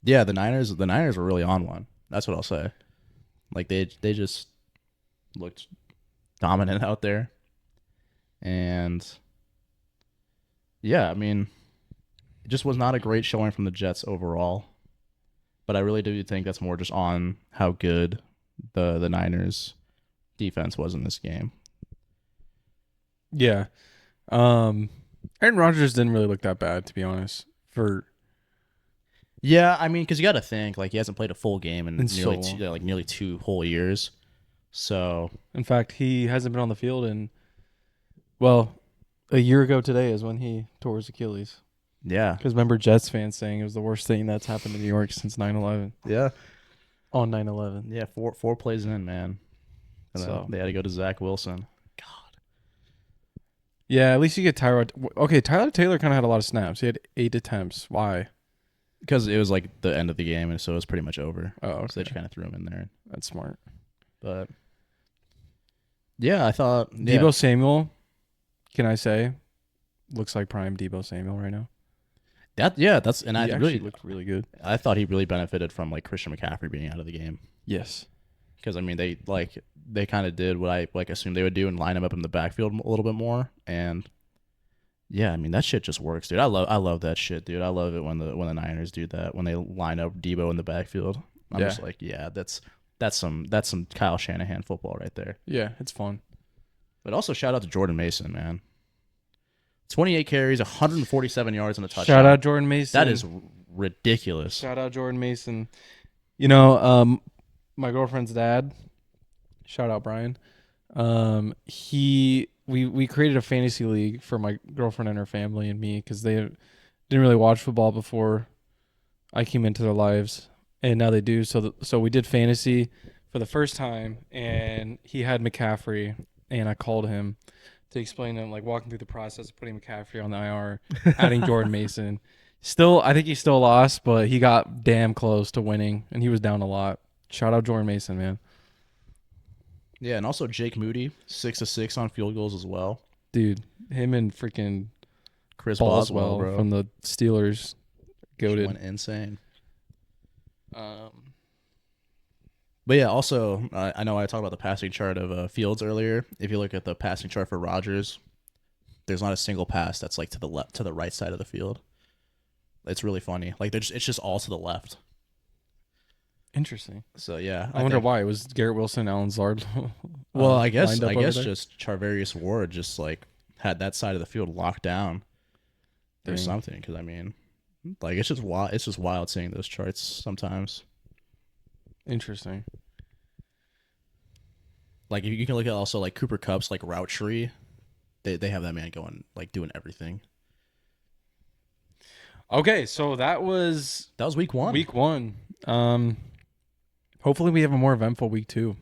yeah, the Niners were really on one. That's what I'll say. Like they just looked dominant out there, and yeah, I mean, it just was not a great showing from the Jets overall. But I really do think that's more just on how good the Niners defense was in this game. Yeah. Aaron Rodgers didn't really look that bad, to be honest. Yeah, I mean, because you got to think like he hasn't played a full game in In so nearly long. nearly 2 whole years. So In fact, he hasn't been on the field in, well, a year ago today is when he tore his Achilles. yeah, Because remember Jets fans saying it was the worst thing that's happened in New York since 9/11. yeah, On 9/11. yeah. Four plays in, man. And then So they had to go to Zach Wilson. yeah, at least you get Tyrod. Okay, Tyler Taylor kind of had a lot of snaps. He had 8 attempts. Why? Because it was like the end of the game, and so it was pretty much over. Oh, So they okay. just kind of threw him in there. That's smart. But yeah, I thought Debo Samuel, can I say, looks like prime Debo Samuel right now. that's and He I actually really looked really good. I thought he really benefited from like Christian McCaffrey being out of the game. Yes. Because I mean they kind of did what I like assumed they would do and line him up in the backfield a little bit more, and yeah, I mean that shit just works, dude. I love that shit, dude. I love it when the Niners do that, when they line up Debo in the backfield. I'm Yeah. just like, yeah, that's some Kyle Shanahan football right there. Yeah, it's fun. But also shout out to Jordan Mason, man. 28 carries, 147 yards and a touchdown. Shout out Jordan Mason. That is ridiculous. Shout out Jordan Mason. You know, my girlfriend's dad. Shout out Brian. We created a fantasy league for my girlfriend and her family and me because they didn't really watch football before I came into their lives, and now they do. So we did fantasy for the first time, and he had McCaffrey, and I called him to explain to him, like walking through the process of putting McCaffrey on the IR, adding Jordan Mason. Still, I think he still lost, but he got damn close to winning, and he was down a lot. Shout out Jordan Mason, man. Yeah, and also Jake Moody, 6 of 6 on field goals as well. Dude, him and freaking Chris Boswell Boswell, bro, from the Steelers, just goated. went insane. But yeah, also I know I talked about the passing chart of Fields earlier. If you look at the passing chart for Rodgers, there's not a single pass that's like to the right side of the field. It's really funny. Like it's just all to the left. Interesting. So yeah, I wonder think- why it was Garrett Wilson, Alan Zard. Well, I guess lined up over there? just Charvarius Ward just like had that side of the field locked down or Dang. something. Because I mean, like it's just wild. It's just wild seeing those charts sometimes. Interesting. Like you can look at also like Cooper Kupp's like route tree. They have that man going like doing everything. Okay, so that was That was week 1. week 1. Hopefully we have a more eventful week 2.